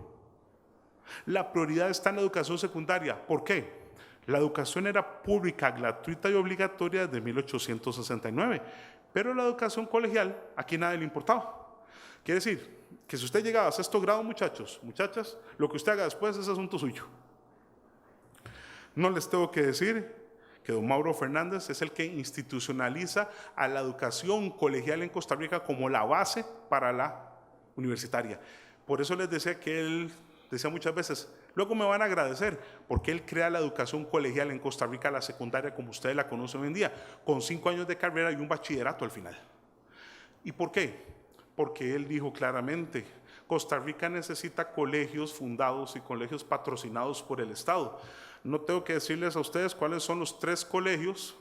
Speaker 1: La prioridad está en la educación secundaria. ¿Por qué? La educación era pública, gratuita y obligatoria desde 1869. Pero la educación colegial, aquí nadie le importaba. Quiere decir que si usted llegaba a sexto grado, muchachos, muchachas, lo que usted haga después es asunto suyo. No les tengo que decir que don Mauro Fernández es el que institucionaliza a la educación colegial en Costa Rica como la base para la universitaria. Por eso les decía que él decía muchas veces, luego me van a agradecer, porque él crea la educación colegial en Costa Rica, la secundaria como ustedes la conocen hoy en día, con 5 años de carrera y un bachillerato al final. ¿Y por qué? Porque él dijo claramente, Costa Rica necesita colegios fundados y colegios patrocinados por el Estado. No tengo que decirles a ustedes cuáles son los 3 colegios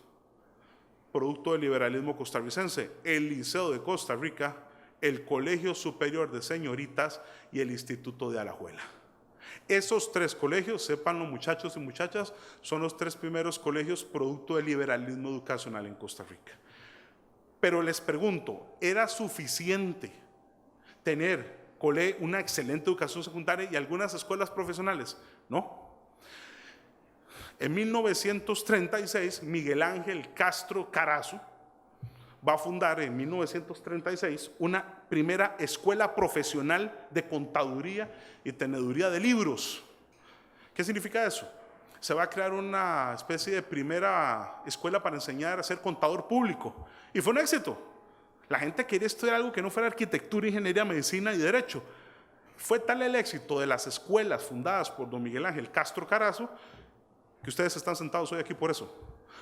Speaker 1: producto del liberalismo costarricense: el Liceo de Costa Rica, el Colegio Superior de Señoritas y el Instituto de Alajuela. Esos 3 colegios, sépanlo muchachos y muchachas, son los 3 primeros colegios producto del liberalismo educacional en Costa Rica. Pero les pregunto, ¿era suficiente tener una excelente educación secundaria y algunas escuelas profesionales? No. En 1936, Miguel Ángel Castro Carazo va a fundar en 1936 una primera escuela profesional de contaduría y teneduría de libros. ¿Qué significa eso? Se va a crear una especie de primera escuela para enseñar a ser contador público. Y fue un éxito. La gente quería estudiar algo que no fuera arquitectura, ingeniería, medicina y derecho. Fue tal el éxito de las escuelas fundadas por don Miguel Ángel Castro Carazo que ustedes están sentados hoy aquí por eso.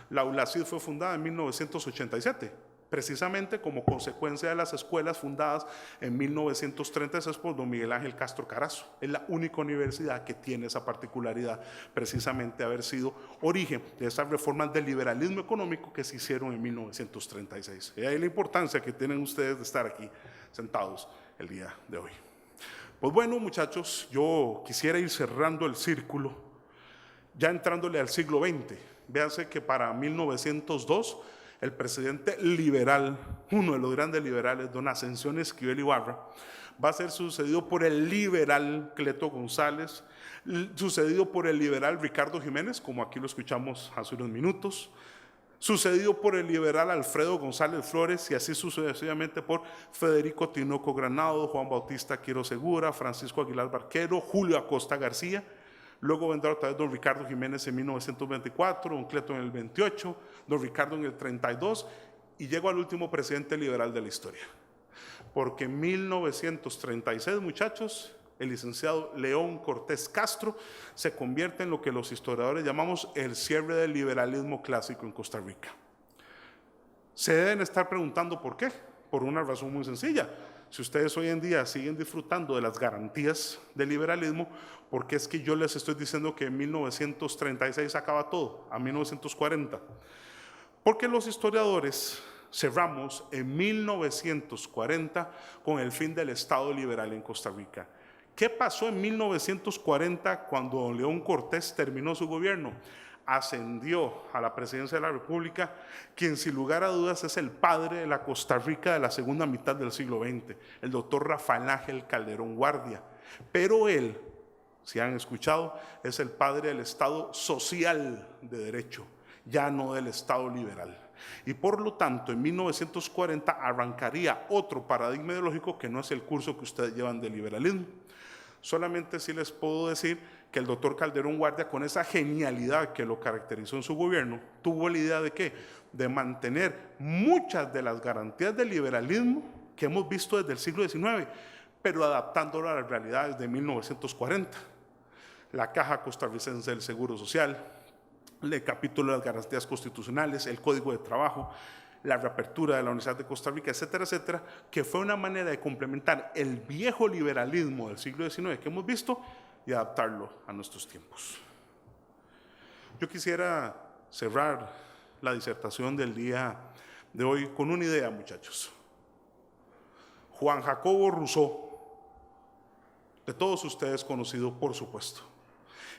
Speaker 1: La ULACID fue fundada en 1987, precisamente como consecuencia de las escuelas fundadas en 1936 por don Miguel Ángel Castro Carazo. Es la única universidad que tiene esa particularidad, precisamente haber sido origen de esas reformas del liberalismo económico que se hicieron en 1936. Y ahí la importancia que tienen ustedes de estar aquí sentados el día de hoy. Pues bueno, muchachos, yo quisiera ir cerrando el círculo, ya entrándole al siglo XX. Véanse que para 1902, el presidente liberal, uno de los grandes liberales, don Ascensión Esquivel Ibarra, va a ser sucedido por el liberal Cleto González, sucedido por el liberal Ricardo Jiménez, como aquí lo escuchamos hace unos minutos, sucedido por el liberal Alfredo González Flores y así sucesivamente por Federico Tinoco Granado, Juan Bautista Quiro Segura, Francisco Aguilar Barquero, Julio Acosta García. Luego vendrá otra vez don Ricardo Jiménez en 1924, don Cleto en el 28, don Ricardo en el 32 y llego al último presidente liberal de la historia. Porque en 1936, muchachos, el licenciado León Cortés Castro se convierte en lo que los historiadores llamamos el cierre del liberalismo clásico en Costa Rica. Se deben estar preguntando por qué. Por una razón muy sencilla. Si ustedes hoy en día siguen disfrutando de las garantías del liberalismo, ¿por qué es que yo les estoy diciendo que en 1936 acaba todo, a 1940? Porque los historiadores cerramos en 1940 con el fin del Estado liberal en Costa Rica. ¿Qué pasó en 1940 cuando don León Cortés terminó su gobierno? Ascendió a la presidencia de la República, quien sin lugar a dudas es el padre de la Costa Rica de la segunda mitad del siglo XX, el doctor Rafael Ángel Calderón Guardia. Pero él, si han escuchado, es el padre del Estado social de derecho, ya no del Estado liberal. Y por lo tanto, en 1940 arrancaría otro paradigma ideológico que no es el curso que ustedes llevan de liberalismo. Solamente sí les puedo decir que el doctor Calderón Guardia, con esa genialidad que lo caracterizó en su gobierno, tuvo la idea de ¿qué? De mantener muchas de las garantías del liberalismo que hemos visto desde el siglo XIX, pero adaptándolo a las realidades de 1940. La Caja Costarricense del Seguro Social, el capítulo de las garantías constitucionales, el Código de Trabajo, la reapertura de la Universidad de Costa Rica, etcétera, etcétera, que fue una manera de complementar el viejo liberalismo del siglo XIX que hemos visto y adaptarlo a nuestros tiempos. Yo quisiera cerrar la disertación del día de hoy con una idea, muchachos. Juan Jacobo Rousseau, de todos ustedes conocido, por supuesto,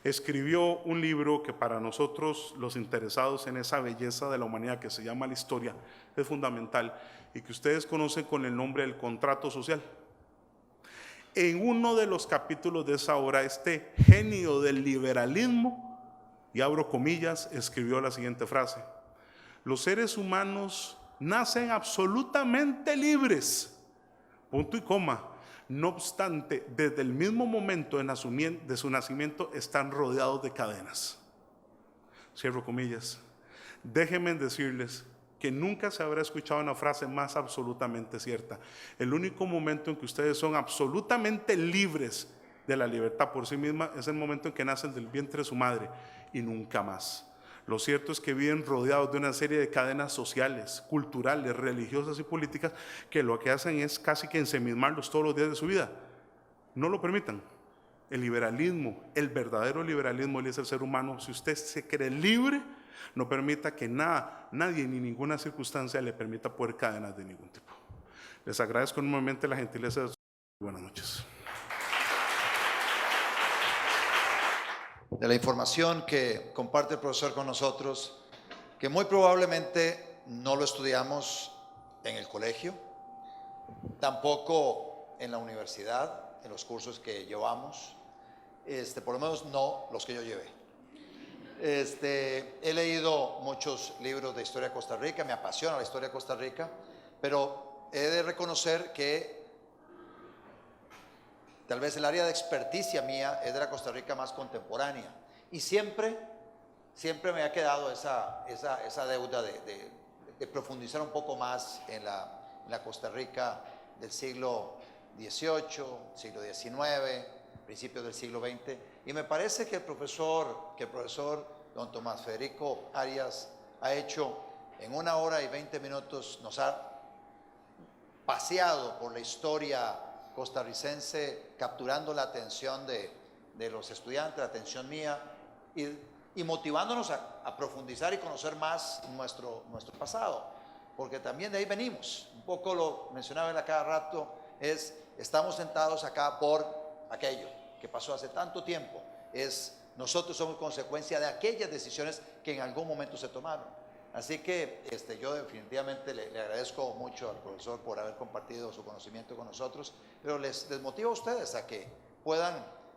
Speaker 1: escribió un libro que para nosotros, los interesados en esa belleza de la humanidad que se llama la historia, es fundamental y que ustedes conocen con el nombre del contrato social. En uno de los capítulos de esa obra, este genio del liberalismo, y abro comillas, escribió la siguiente frase: los seres humanos nacen absolutamente libres, punto y coma. No obstante, desde el mismo momento de su nacimiento están rodeados de cadenas. Cierro comillas. Déjenme decirles que nunca se habrá escuchado una frase más absolutamente cierta. El único momento en que ustedes son absolutamente libres de la libertad por sí misma es el momento en que nacen del vientre de su madre y nunca más. Lo cierto es que viven rodeados de una serie de cadenas sociales, culturales, religiosas y políticas que lo que hacen es casi que ensimismarlos todos los días de su vida. No lo permitan. El liberalismo, el verdadero liberalismo, él es el ser humano. Si usted se cree libre, no permita que nadie ni ninguna circunstancia le permita poner cadenas de ningún tipo. Les agradezco enormemente la gentileza de su... Buenas noches.
Speaker 2: De la información que comparte el profesor con nosotros, que muy probablemente no lo estudiamos en el colegio, tampoco en la universidad, en los cursos que llevamos, por lo menos no los que yo llevé. He leído muchos libros de historia de Costa Rica, me apasiona la historia de Costa Rica, pero he de reconocer que tal vez el área de experticia mía es de la Costa Rica más contemporánea. Y siempre me ha quedado esa deuda de profundizar un poco más en la Costa Rica del siglo XVIII, siglo XIX, principios del siglo XX. Y me parece que el profesor don Tomás Federico Arias ha hecho en 1 hora y 20 minutos, nos ha paseado por la historia costarricense, capturando la atención de los estudiantes, la atención mía, y motivándonos a profundizar y conocer más nuestro pasado, porque también de ahí venimos. Un poco lo mencionaba él a cada rato, estamos sentados acá por aquello que pasó hace tanto tiempo. Nosotros somos consecuencia de aquellas decisiones que en algún momento se tomaron. Así que yo definitivamente le agradezco mucho al profesor por haber compartido su conocimiento con nosotros, pero les motivo a ustedes a que puedan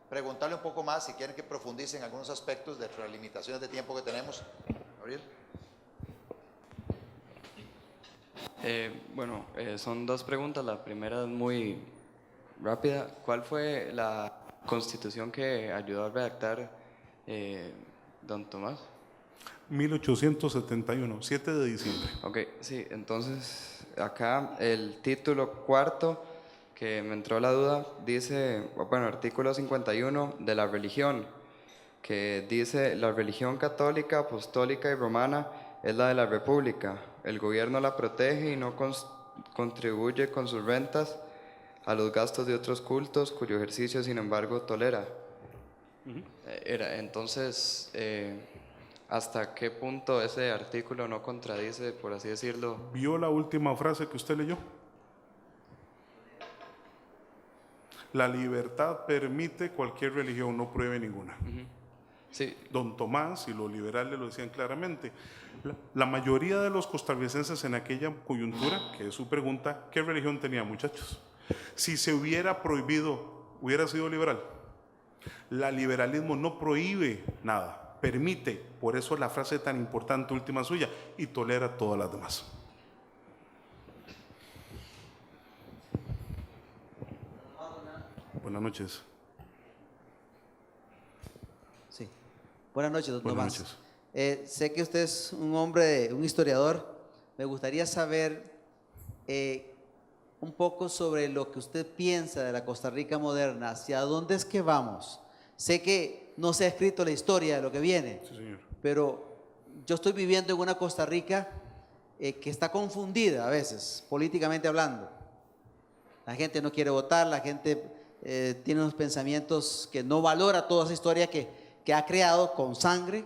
Speaker 2: preguntarle un poco más si quieren que profundice en algunos aspectos de las limitaciones de tiempo que tenemos. Gabriel.
Speaker 3: Son 2 preguntas. La primera es muy rápida. ¿Cuál fue la constitución que ayudó a redactar don Tomás?
Speaker 1: 1871, 7 de diciembre.
Speaker 3: Ok, sí, entonces acá el título 4, que me entró la duda, dice, artículo 51 de la religión, que dice: la religión católica, apostólica y romana es la de la república. El gobierno la protege y no contribuye con sus rentas a los gastos de otros cultos, cuyo ejercicio, sin embargo, tolera. Entonces, ¿hasta qué punto ese artículo no contradice, por así decirlo?
Speaker 1: ¿Vio la última frase que usted leyó? La libertad permite cualquier religión, no prohíbe ninguna.
Speaker 3: Sí.
Speaker 1: Don Tomás y los liberales lo decían claramente. La mayoría de los costarricenses en aquella coyuntura, que es su pregunta, ¿qué religión tenía, muchachos? Si se hubiera prohibido, ¿hubiera sido liberal? El liberalismo no prohíbe nada, permite, por eso la frase tan importante última suya, y tolera todas las demás. Buenas noches.
Speaker 4: Sí. Buenas noches, don Tomás.
Speaker 1: Buenas noches.
Speaker 4: Sé que usted es un hombre, un historiador. Me gustaría saber un poco sobre lo que usted piensa de la Costa Rica moderna. ¿Hacia dónde es que vamos? Sé que no se ha escrito la historia de lo que viene,
Speaker 1: Sí, señor.
Speaker 4: pero yo estoy viviendo en una Costa Rica que está confundida a veces, políticamente hablando. La gente no quiere votar, la gente tiene unos pensamientos que no valora toda esa historia que ha creado con sangre,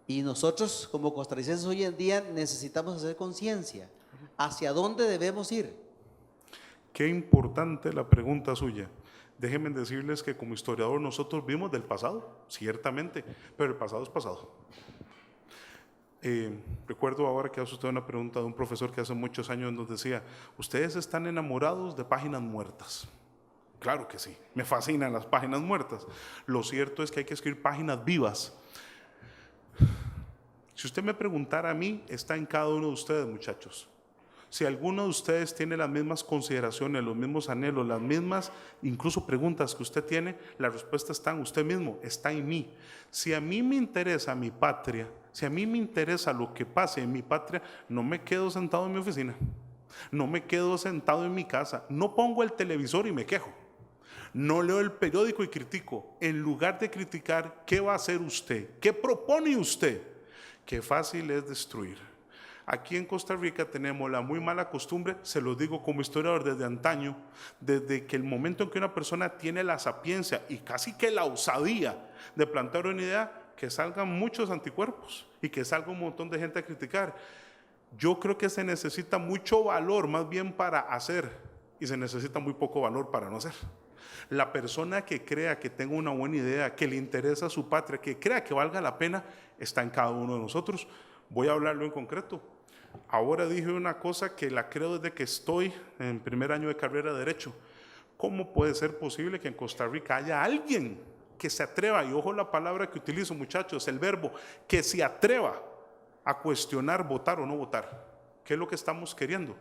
Speaker 4: y nosotros como costarricenses hoy en día necesitamos hacer conciencia hacia dónde debemos ir.
Speaker 1: Qué importante la pregunta suya. Déjenme decirles que como historiador nosotros vimos del pasado, ciertamente, pero el pasado es pasado. Recuerdo ahora que hace usted una pregunta de un profesor que hace muchos años nos decía, ¿ustedes están enamorados de páginas muertas? Claro que sí, me fascinan las páginas muertas. Lo cierto es que hay que escribir páginas vivas. Si usted me preguntara a mí, está en cada uno de ustedes, muchachos. Si alguno de ustedes tiene las mismas consideraciones, los mismos anhelos, las mismas incluso preguntas que usted tiene, la respuesta está en usted mismo, está en mí. Si a mí me interesa mi patria, si a mí me interesa lo que pase en mi patria, no me quedo sentado en mi oficina, no me quedo sentado en mi casa, no pongo el televisor y me quejo, no leo el periódico y critico. En lugar de criticar, ¿qué va a hacer usted? ¿Qué propone usted? Qué fácil es destruir. Aquí en Costa Rica tenemos la muy mala costumbre, se lo digo como historiador desde antaño, desde que el momento en que una persona tiene la sapiencia y casi que la osadía de plantear una idea, que salgan muchos anticuerpos y que salga un montón de gente a criticar. Yo creo que se necesita mucho valor más bien para hacer y se necesita muy poco valor para no hacer. La persona que crea que tenga una buena idea, que le interesa a su patria, que crea que valga la pena, está en cada uno de nosotros. Voy a hablarlo en concreto. Ahora dije una cosa que la creo desde que estoy en primer año de carrera de Derecho. ¿Cómo puede ser posible que en Costa Rica haya alguien que se atreva, y ojo la palabra que utilizo, muchachos, el verbo, que se atreva a cuestionar votar o no votar? ¿Qué es lo que estamos queriendo?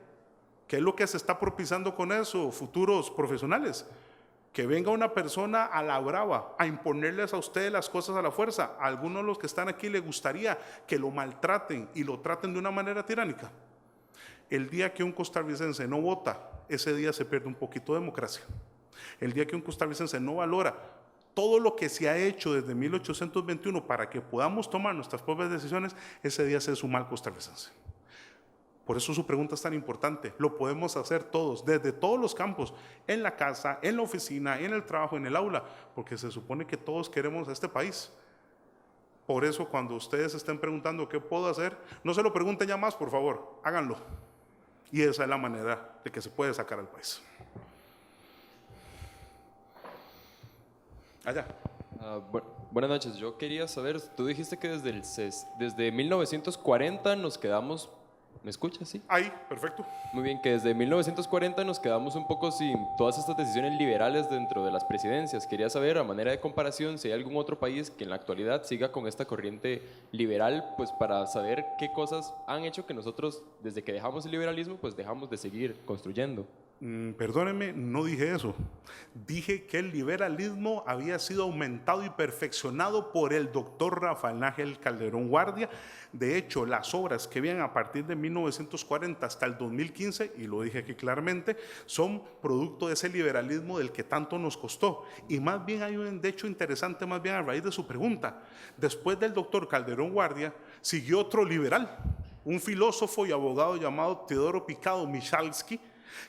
Speaker 1: ¿Qué es lo que se está propiciando con eso, futuros profesionales? Que venga una persona a la brava a imponerles a ustedes las cosas a la fuerza. A algunos de los que están aquí les gustaría que lo maltraten y lo traten de una manera tiránica. El día que un costarricense no vota, ese día se pierde un poquito de democracia. El día que un costarricense no valora todo lo que se ha hecho desde 1821 para que podamos tomar nuestras propias decisiones, ese día se es un mal costarricense. Por eso su pregunta es tan importante. Lo podemos hacer todos, desde todos los campos, en la casa, en la oficina, en el trabajo, en el aula, porque se supone que todos queremos a este país. Por eso cuando ustedes estén preguntando qué puedo hacer, no se lo pregunten ya más, por favor, háganlo. Y esa es la manera de que se puede sacar al país. Allá.
Speaker 5: Buenas noches, yo quería saber, tú dijiste que desde 1940 nos quedamos. ¿Me escuchas? Sí.
Speaker 1: Ahí, perfecto.
Speaker 5: Muy bien, que desde 1940 nos quedamos un poco sin todas estas decisiones liberales dentro de las presidencias. Quería saber, a manera de comparación, si hay algún otro país que en la actualidad siga con esta corriente liberal, pues para saber qué cosas han hecho que nosotros, desde que dejamos el liberalismo, pues dejamos de seguir construyendo.
Speaker 1: Perdónenme, no dije eso. Dije que el liberalismo había sido aumentado y perfeccionado por el doctor Rafael Nájel Calderón Guardia. De hecho, las obras que vienen a partir de 1940 hasta el 2015, y lo dije aquí claramente, son producto de ese liberalismo del que tanto nos costó. Y más bien hay un hecho interesante, más bien a raíz de su pregunta. Después del doctor Calderón Guardia, siguió otro liberal, un filósofo y abogado llamado Teodoro Picado Michalski,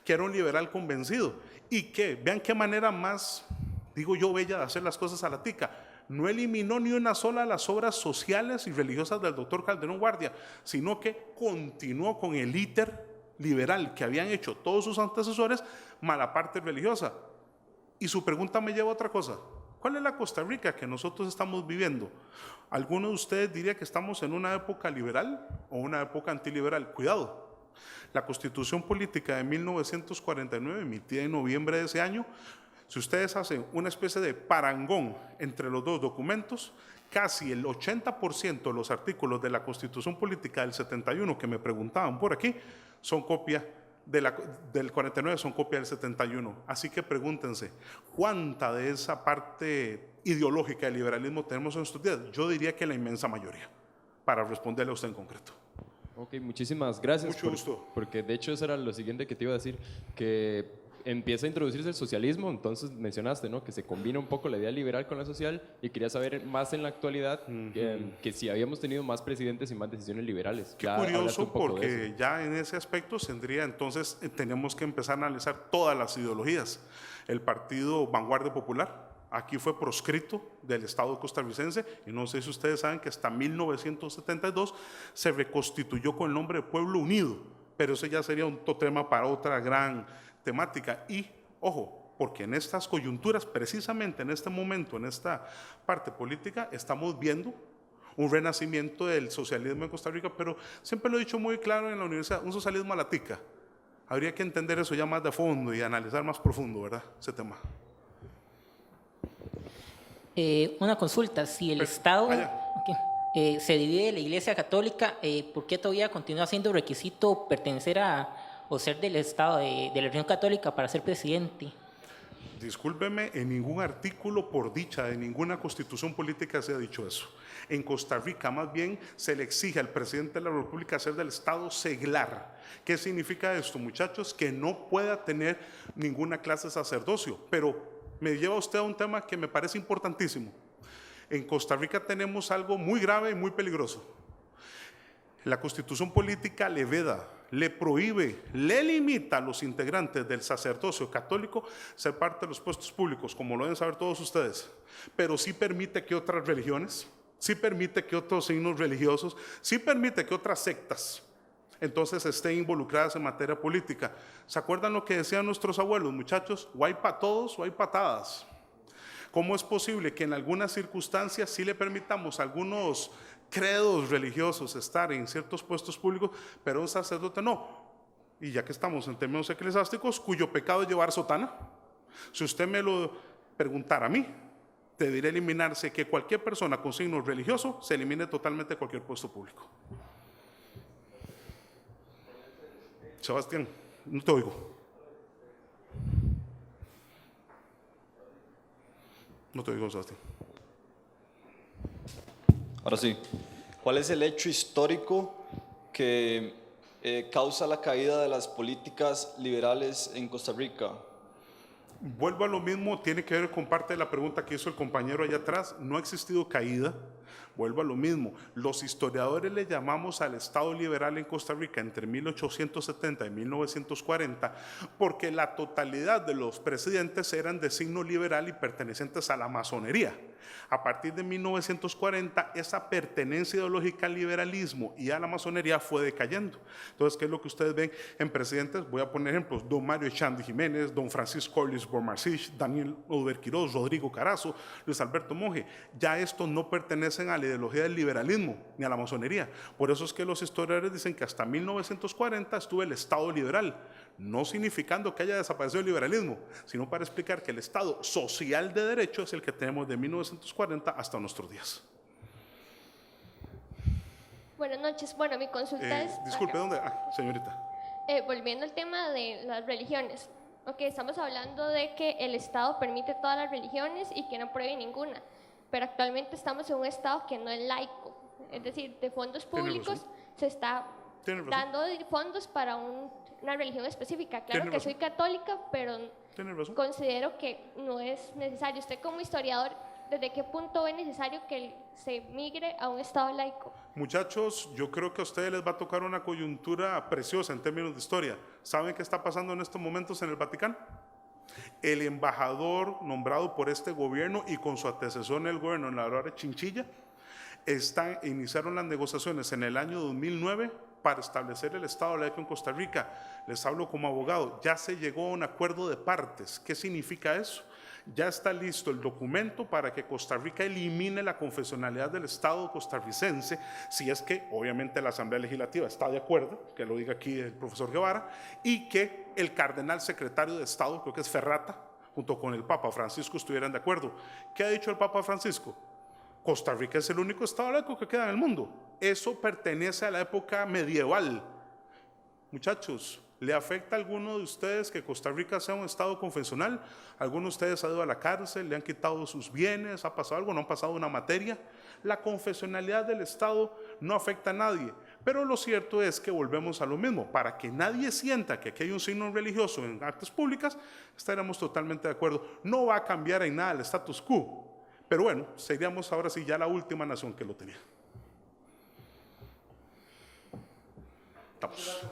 Speaker 1: que era un liberal convencido y que, vean qué manera más, digo yo, bella de hacer las cosas a la tica, no eliminó ni una sola de las obras sociales y religiosas del doctor Calderón Guardia, sino que continuó con el íter liberal que habían hecho todos sus antecesores, más la parte religiosa. Y su pregunta me lleva a otra cosa. ¿Cuál es la Costa Rica que nosotros estamos viviendo? ¿Alguno de ustedes diría que estamos en una época liberal o una época antiliberal? Cuidado. La Constitución Política de 1949, emitida en noviembre de ese año, si ustedes hacen una especie de parangón entre los dos documentos, casi el 80% de los artículos de la Constitución Política del 71 que me preguntaban por aquí son copia del 49, son copia del 71. Así que pregúntense, ¿cuánta de esa parte ideológica del liberalismo tenemos en estos días? Yo diría que la inmensa mayoría, para responderle a usted en concreto.
Speaker 5: Ok, muchísimas gracias.
Speaker 1: Mucho gusto.
Speaker 5: Porque de hecho eso era lo siguiente que te iba a decir, que empieza a introducirse el socialismo, entonces mencionaste, ¿no?, que se combina un poco la idea liberal con la social, y quería saber más en la actualidad que si habíamos tenido más presidentes y más decisiones liberales.
Speaker 1: Qué
Speaker 5: Ya hablaste
Speaker 1: curioso,
Speaker 5: un poco de
Speaker 1: porque
Speaker 5: eso.
Speaker 1: ya en ese aspecto entonces tenemos que empezar a analizar todas las ideologías. El partido Vanguardia Popular aquí fue proscrito del Estado costarricense, y no sé si ustedes saben que hasta 1972 se reconstituyó con el nombre de Pueblo Unido, pero ese ya sería un tema para otra gran temática. Y ojo, porque en estas coyunturas, precisamente en este momento, en esta parte política, estamos viendo un renacimiento del socialismo en Costa Rica, pero siempre lo he dicho muy claro en la universidad, un socialismo a la tica. Habría que entender eso ya más de fondo y analizar más profundo, ¿verdad?, ese tema.
Speaker 6: Una consulta, si el Estado se divide de la Iglesia Católica, ¿por qué todavía continúa siendo requisito pertenecer a o ser del Estado, de la religión católica para ser presidente?
Speaker 1: Discúlpeme, en ningún artículo, por dicha de ninguna constitución política se ha dicho eso. En Costa Rica, más bien, se le exige al presidente de la República ser del Estado seglar. ¿Qué significa esto, muchachos? Que no pueda tener ninguna clase de sacerdocio. Pero me lleva usted a un tema que me parece importantísimo. En Costa Rica tenemos algo muy grave y muy peligroso. La constitución política le veda, le prohíbe, le limita a los integrantes del sacerdocio católico ser parte de los puestos públicos, como lo deben saber todos ustedes, pero sí permite que otras religiones, sí permite que otros signos religiosos, sí permite que otras sectas entonces estén involucradas en materia política. ¿Se acuerdan lo que decían nuestros abuelos, muchachos? O hay para todos o hay patadas. ¿Cómo es posible que en algunas circunstancias sí le permitamos a algunos credos religiosos estar en ciertos puestos públicos, pero un sacerdote no? Y ya que estamos en términos eclesiásticos, cuyo pecado es llevar sotana. Si usted me lo preguntara a mí, debería eliminarse que cualquier persona con signo religioso se elimine totalmente de cualquier puesto público. Sebastián, no te oigo. No te oigo, Sebastián.
Speaker 7: Ahora sí. ¿Cuál es el hecho histórico que causa la caída de las políticas liberales en Costa Rica?
Speaker 1: Vuelvo a lo mismo, tiene que ver con parte de la pregunta que hizo el compañero allá atrás. No ha existido caída. Vuelvo a lo mismo. Los historiadores le llamamos al Estado liberal en Costa Rica entre 1870 y 1940 porque la totalidad de los presidentes eran de signo liberal y pertenecientes a la masonería. A partir de 1940, esa pertenencia ideológica al liberalismo y a la masonería fue decayendo. Entonces, ¿qué es lo que ustedes ven en presidentes? Voy a poner ejemplos: don Mario Echandi Jiménez, don Francisco Orlis Bormarcich, Daniel Oduber Quiroz, Rodrigo Carazo, Luis Alberto Monge. Ya estos no pertenecen a la ideología del liberalismo ni a la masonería. Por eso es que los historiadores dicen que hasta 1940 estuvo el Estado liberal, no significando que haya desaparecido el liberalismo, sino para explicar que el Estado social de derecho es el que tenemos de 1940 hasta nuestros días.
Speaker 8: Buenas noches. Bueno, mi consulta es...
Speaker 1: Disculpe, ¿dónde? Señorita.
Speaker 8: Volviendo al tema de las religiones. Ok, estamos hablando de que el Estado permite todas las religiones y que no prohíbe ninguna, pero actualmente estamos en un Estado que no es laico, es decir, de fondos públicos se está dando fondos para una religión específica. Claro que soy católica, pero considero que no es necesario. Usted como historiador, ¿desde qué punto ve necesario que se migre a un Estado laico?
Speaker 1: Muchachos, yo creo que a ustedes les va a tocar una coyuntura preciosa en términos de historia. ¿Saben qué está pasando en estos momentos en el Vaticano? El embajador nombrado por este gobierno y con su antecesor en el gobierno, en la hora de Chinchilla, iniciaron las negociaciones en el año 2009 para establecer el Estado laico en Costa Rica. Les hablo como abogado, ya se llegó a un acuerdo de partes. ¿Qué significa eso? Ya está listo el documento para que Costa Rica elimine la confesionalidad del Estado costarricense, si es que obviamente la Asamblea Legislativa está de acuerdo, que lo diga aquí el profesor Guevara, y que el cardenal secretario de Estado, creo que es Ferrata, junto con el Papa Francisco, estuvieran de acuerdo. ¿Qué ha dicho el Papa Francisco? Costa Rica es el único Estado laico que queda en el mundo. Eso pertenece a la época medieval. Muchachos, ¿le afecta a alguno de ustedes que Costa Rica sea un Estado confesional? ¿Alguno de ustedes ha ido a la cárcel, le han quitado sus bienes, ha pasado algo, no han pasado una materia? La confesionalidad del Estado no afecta a nadie, Pero lo cierto es que volvemos a lo mismo. Para que nadie sienta que aquí hay un signo religioso en artes públicas, estaremos totalmente de acuerdo. No va a cambiar en nada el status quo. Pero bueno, seríamos ahora sí ya la última nación que lo tenía. Estamos.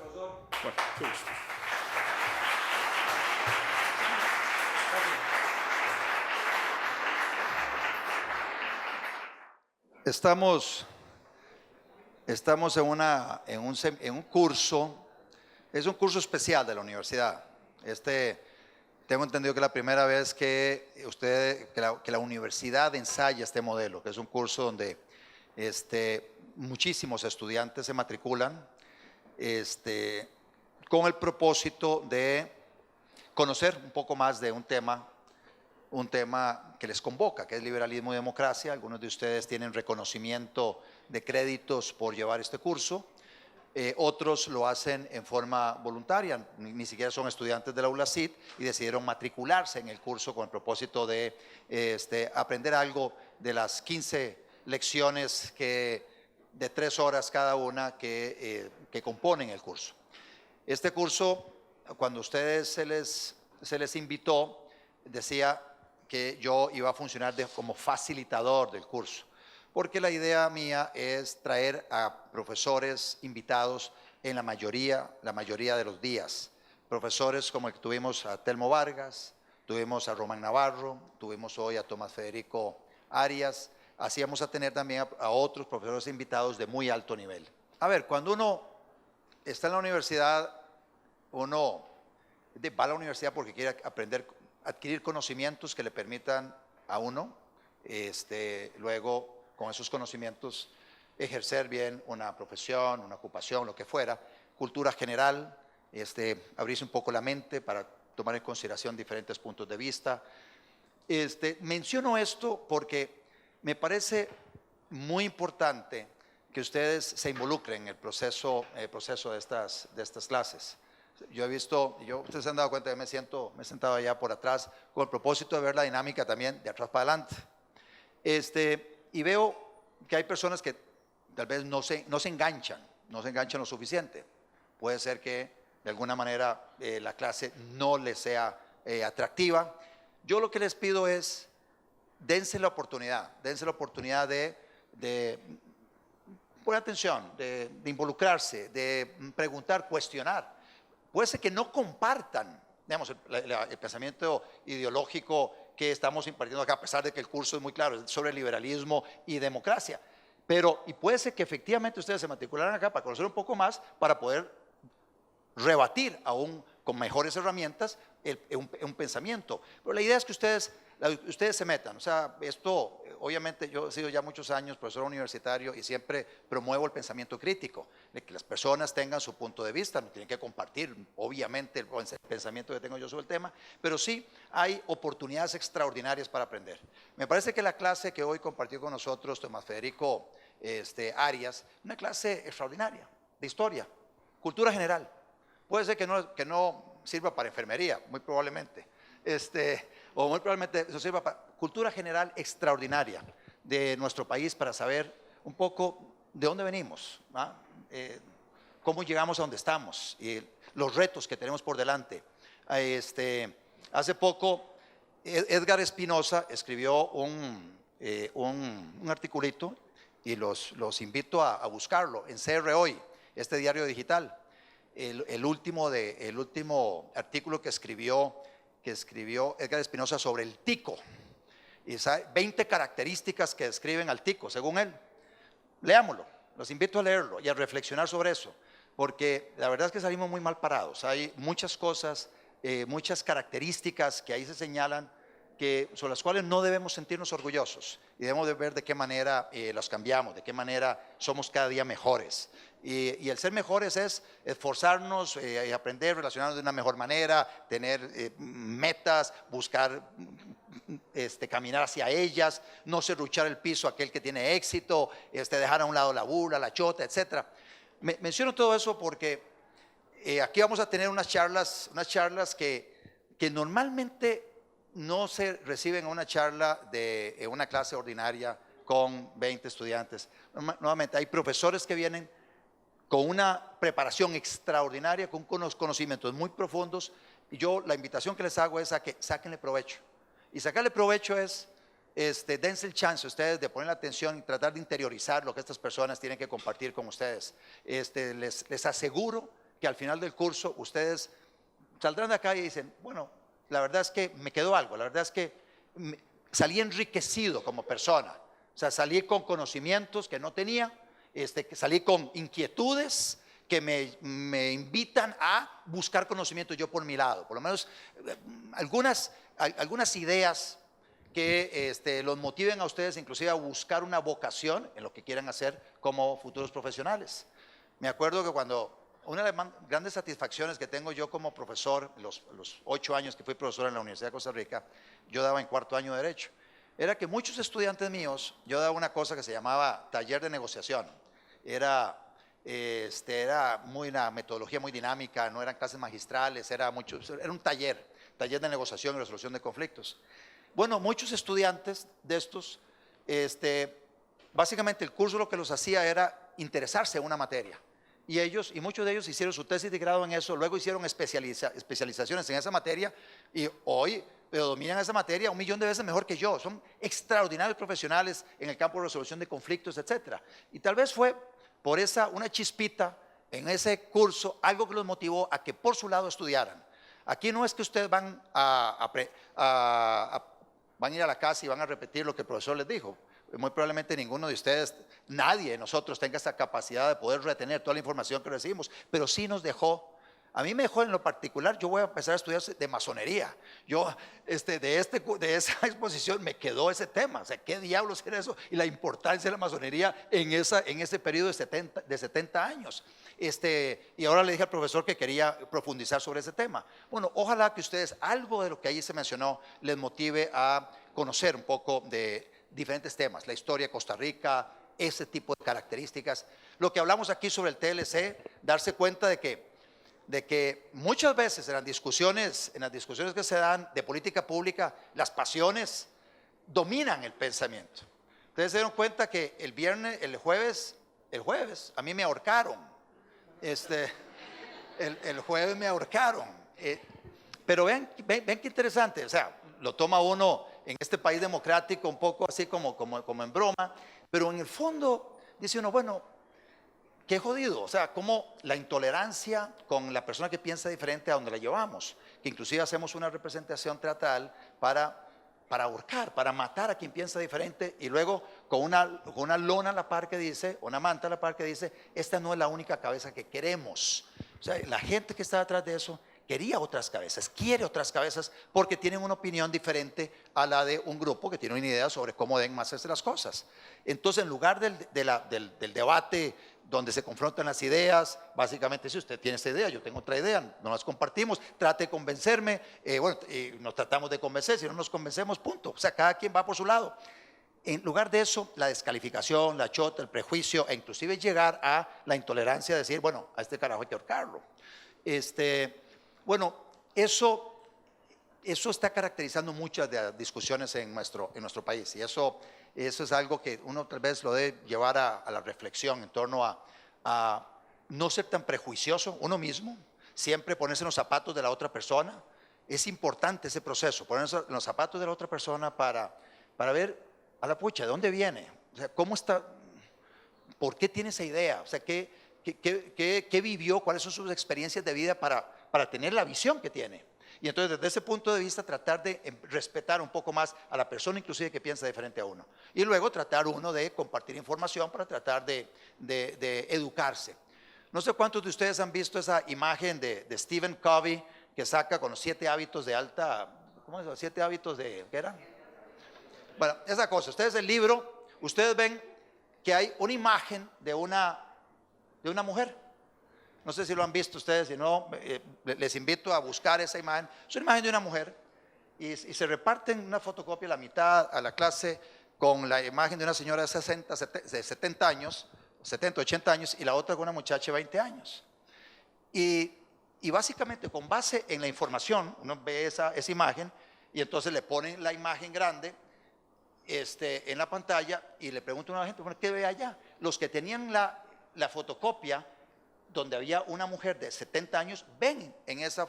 Speaker 1: Bueno, qué gusto.
Speaker 2: Estamos en un curso, es un curso especial de la universidad. Tengo entendido que es la primera vez que la universidad ensaya este modelo, que es un curso donde muchísimos estudiantes se matriculan con el propósito de conocer un poco más de un tema que les convoca, que es liberalismo y democracia. Algunos de ustedes tienen reconocimiento de créditos por llevar este curso, otros lo hacen en forma voluntaria, ni siquiera son estudiantes de la ULACID y decidieron matricularse en el curso con el propósito de aprender algo de las 15 lecciones de 3 horas cada una que componen el curso. Este curso, cuando a ustedes se les invitó, decía que yo iba a funcionar como facilitador del curso, porque la idea mía es traer a profesores invitados en la mayoría de los días. Profesores como el que tuvimos a Telmo Vargas, tuvimos a Román Navarro, tuvimos hoy a Tomás Federico Arias, así vamos a tener también a otros profesores invitados de muy alto nivel. A ver, cuando uno está en la universidad, uno va a la universidad porque quiere adquirir conocimientos que le permitan a uno, luego con esos conocimientos ejercer bien una profesión, una ocupación, lo que fuera, cultura general, abrirse un poco la mente para tomar en consideración diferentes puntos de vista. Menciono esto porque me parece muy importante que ustedes se involucren en el proceso de estas clases. Ustedes se han dado cuenta que me he sentado allá por atrás con el propósito de ver la dinámica también de atrás para adelante. Y veo que hay personas que tal vez no se enganchan lo suficiente. Puede ser que de alguna manera la clase no les sea atractiva. Yo lo que les pido es, dense la oportunidad de poner atención, de involucrarse, de preguntar, cuestionar. Puede ser que no compartan, digamos, el pensamiento ideológico que estamos impartiendo acá, a pesar de que el curso es muy claro, es sobre liberalismo y democracia. Y puede ser que efectivamente ustedes se matricularan acá para conocer un poco más, para poder rebatir aún con mejores herramientas un pensamiento. Pero la idea es que ustedes se metan. O sea, esto, obviamente, yo he sido ya muchos años profesor universitario y siempre promuevo el pensamiento crítico, de que las personas tengan su punto de vista, no tienen que compartir, obviamente, el pensamiento que tengo yo sobre el tema, pero sí hay oportunidades extraordinarias para aprender. Me parece que la clase que hoy compartió con nosotros Tomás Federico Arias, una clase extraordinaria de historia, cultura general. Puede ser que no sirva para enfermería, muy probablemente. O muy probablemente eso sirva para cultura general extraordinaria de nuestro país, para saber un poco de dónde venimos, cómo llegamos a donde estamos y los retos que tenemos por delante. Hace poco Edgar Espinosa escribió un articulito y los invito a buscarlo en CR Hoy, este diario digital. El último artículo que escribió Edgar Espinosa sobre el tico, y 20 características que describen al tico, según él. Leámoslo, los invito a leerlo y a reflexionar sobre eso, porque la verdad es que salimos muy mal parados. Hay muchas cosas, muchas características que ahí se señalan, sobre las cuales no debemos sentirnos orgullosos, y debemos de ver de qué manera las cambiamos, de qué manera somos cada día mejores. Y el ser mejores es esforzarnos, aprender, relacionarnos de una mejor manera, tener metas, buscar caminar hacia ellas, no serruchar el piso a aquel que tiene éxito, dejar a un lado la burla, la chota, etc. Menciono todo eso porque aquí vamos a tener unas charlas que normalmente no se reciben en una charla en una clase ordinaria con 20 estudiantes. Nuevamente, hay profesores que vienen con una preparación extraordinaria, con unos conocimientos muy profundos. Y yo la invitación que les hago es a que sáquenle provecho. Y sacarle provecho es, dense el chance ustedes de poner la atención y tratar de interiorizar lo que estas personas tienen que compartir con ustedes. Les aseguro que al final del curso ustedes saldrán de acá y dicen, bueno, la verdad es que me quedó algo, la verdad es que salí enriquecido como persona. O sea, salí con conocimientos que no tenía, que salí con inquietudes que me invitan a buscar conocimiento yo por mi lado. Por lo menos algunas ideas que los motiven a ustedes inclusive a buscar una vocación en lo que quieran hacer como futuros profesionales. Me acuerdo que una de las grandes satisfacciones que tengo yo como profesor, los 8 años que fui profesor en la Universidad de Costa Rica, yo daba en 4º año de Derecho, era que muchos estudiantes míos, yo daba una cosa que se llamaba taller de negociación. Era una metodología muy dinámica, no eran clases magistrales, era un taller de negociación y resolución de conflictos. Bueno, muchos estudiantes de estos, básicamente el curso lo que los hacía era interesarse en una materia. Y muchos de ellos hicieron su tesis de grado en eso, luego hicieron especializaciones en esa materia y hoy dominan esa materia 1.000.000 de veces mejor que yo. Son extraordinarios profesionales en el campo de resolución de conflictos, etc. Y tal vez fue por una chispita en ese curso, algo que los motivó a que por su lado estudiaran. Aquí no es que ustedes van a ir a la casa y van a repetir lo que el profesor les dijo. Muy probablemente ninguno de ustedes, nadie de nosotros tenga esa capacidad de poder retener toda la información que recibimos, pero sí nos dejó. A mí me dejó en lo particular, yo voy a empezar a estudiar de masonería. De esa exposición me quedó ese tema, o sea, ¿qué diablos era eso? Y la importancia de la masonería en ese periodo de 70 años. Y ahora le dije al profesor que quería profundizar sobre ese tema. Bueno, ojalá que ustedes, algo de lo que ahí se mencionó, les motive a conocer un poco de diferentes temas, la historia de Costa Rica, ese tipo de características. Lo que hablamos aquí sobre el TLC, darse cuenta de que muchas veces en las discusiones que se dan de política pública, las pasiones dominan el pensamiento. Ustedes se dieron cuenta que el jueves, a mí me ahorcaron. El jueves me ahorcaron. Pero ven qué interesante, o sea, lo toma uno en este país democrático un poco así como en broma, pero en el fondo dice uno, bueno, qué jodido, o sea, cómo la intolerancia con la persona que piensa diferente a donde la llevamos, que inclusive hacemos una representación teatral para ahorcar, para matar a quien piensa diferente y luego con una lona a la par que dice, una manta a la par que dice, esta no es la única cabeza que queremos. O sea, la gente que está detrás de eso quería otras cabezas, quiere otras cabezas porque tienen una opinión diferente a la de un grupo que tiene una idea sobre cómo deben hacerse las cosas. Entonces, en lugar del debate donde se confrontan las ideas, básicamente si usted tiene esta idea, yo tengo otra idea, no las compartimos, trate de convencerme, nos tratamos de convencer, si no nos convencemos, punto. O sea, cada quien va por su lado. En lugar de eso, la descalificación, la chota, el prejuicio e inclusive llegar a la intolerancia de decir, bueno, a este carajo hay que ahorcarlo. Bueno, eso está caracterizando muchas de las discusiones en nuestro país y eso es algo que uno tal vez lo debe llevar a la reflexión en torno a no ser tan prejuicioso uno mismo, siempre ponerse en los zapatos de la otra persona. Es importante ese proceso, ponerse en los zapatos de la otra persona para ver a la pucha, ¿de dónde viene? O sea, ¿cómo está? ¿Por qué tiene esa idea? O sea, ¿qué vivió? ¿Cuáles son sus experiencias de vida para tener la visión que tiene? Y entonces desde ese punto de vista tratar de respetar un poco más a la persona inclusive que piensa diferente a uno. Y luego tratar uno de compartir información para tratar de educarse. No sé cuántos de ustedes han visto esa imagen de Stephen Covey que saca con los 7 hábitos de alta, ¿cómo es? 7 hábitos de, ¿qué era? Bueno, esa cosa, ustedes el libro, ustedes ven que hay una imagen de una mujer. No sé si lo han visto ustedes, si no, les invito a buscar esa imagen. Es una imagen de una mujer y se reparten una fotocopia a la mitad a la clase con la imagen de una señora de 70 años, 70, 80 años y la otra con una muchacha de 20 años. Y básicamente con base en la información, uno ve esa imagen y entonces le ponen la imagen grande en la pantalla y le preguntan a la gente, bueno, ¿qué ve allá? Los que tenían la fotocopia donde había una mujer de 70 años, ven en esa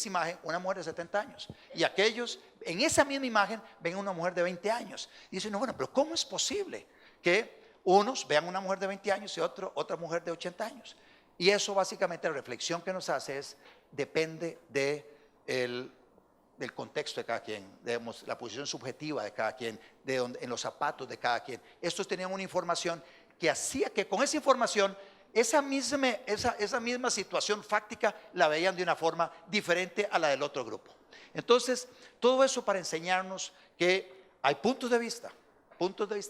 Speaker 2: imagen una mujer de 70 años. Y aquellos, en esa misma imagen, ven una mujer de 20 años. Y dicen, no, bueno, pero ¿cómo es posible que unos vean una mujer de 20 años y otra mujer de 80 años? Y eso básicamente la reflexión que nos hace es, depende del contexto de cada quien, digamos, la posición subjetiva de cada quien, en los zapatos de cada quien. Estos tenían una información que hacía que con esa información, esa misma situación fáctica la veían de una forma diferente a la del otro grupo. Entonces, todo eso para enseñarnos que hay puntos de vista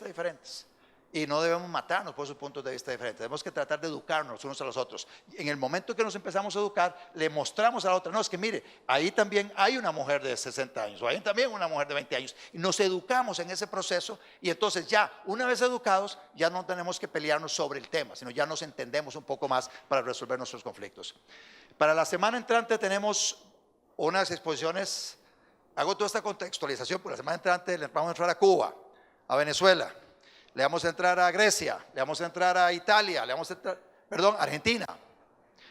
Speaker 2: diferentes. Y no debemos matarnos por esos puntos de vista diferentes. Tenemos que tratar de educarnos unos a los otros. En el momento que nos empezamos a educar, le mostramos a la otra, no, es que mire, ahí también hay una mujer de 60 años, o ahí también una mujer de 20 años. Y nos educamos en ese proceso, y entonces ya, una vez educados, ya no tenemos que pelearnos sobre el tema, sino ya nos entendemos un poco más para resolver nuestros conflictos. Para la semana entrante tenemos unas exposiciones. Hago toda esta contextualización, porque la semana entrante le vamos a entrar a Cuba, a Venezuela, le vamos a entrar a Grecia, le vamos a entrar a Italia, le vamos a entrar,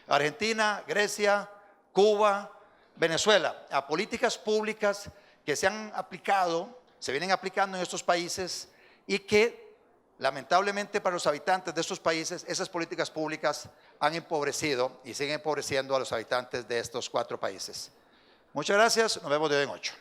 Speaker 2: Argentina, Grecia, Cuba, Venezuela, a políticas públicas que se han aplicado, se vienen aplicando en estos países, y que lamentablemente para los habitantes de estos países, esas políticas públicas han empobrecido y siguen empobreciendo a los habitantes de estos 4 países. Muchas gracias, nos vemos de hoy en 8.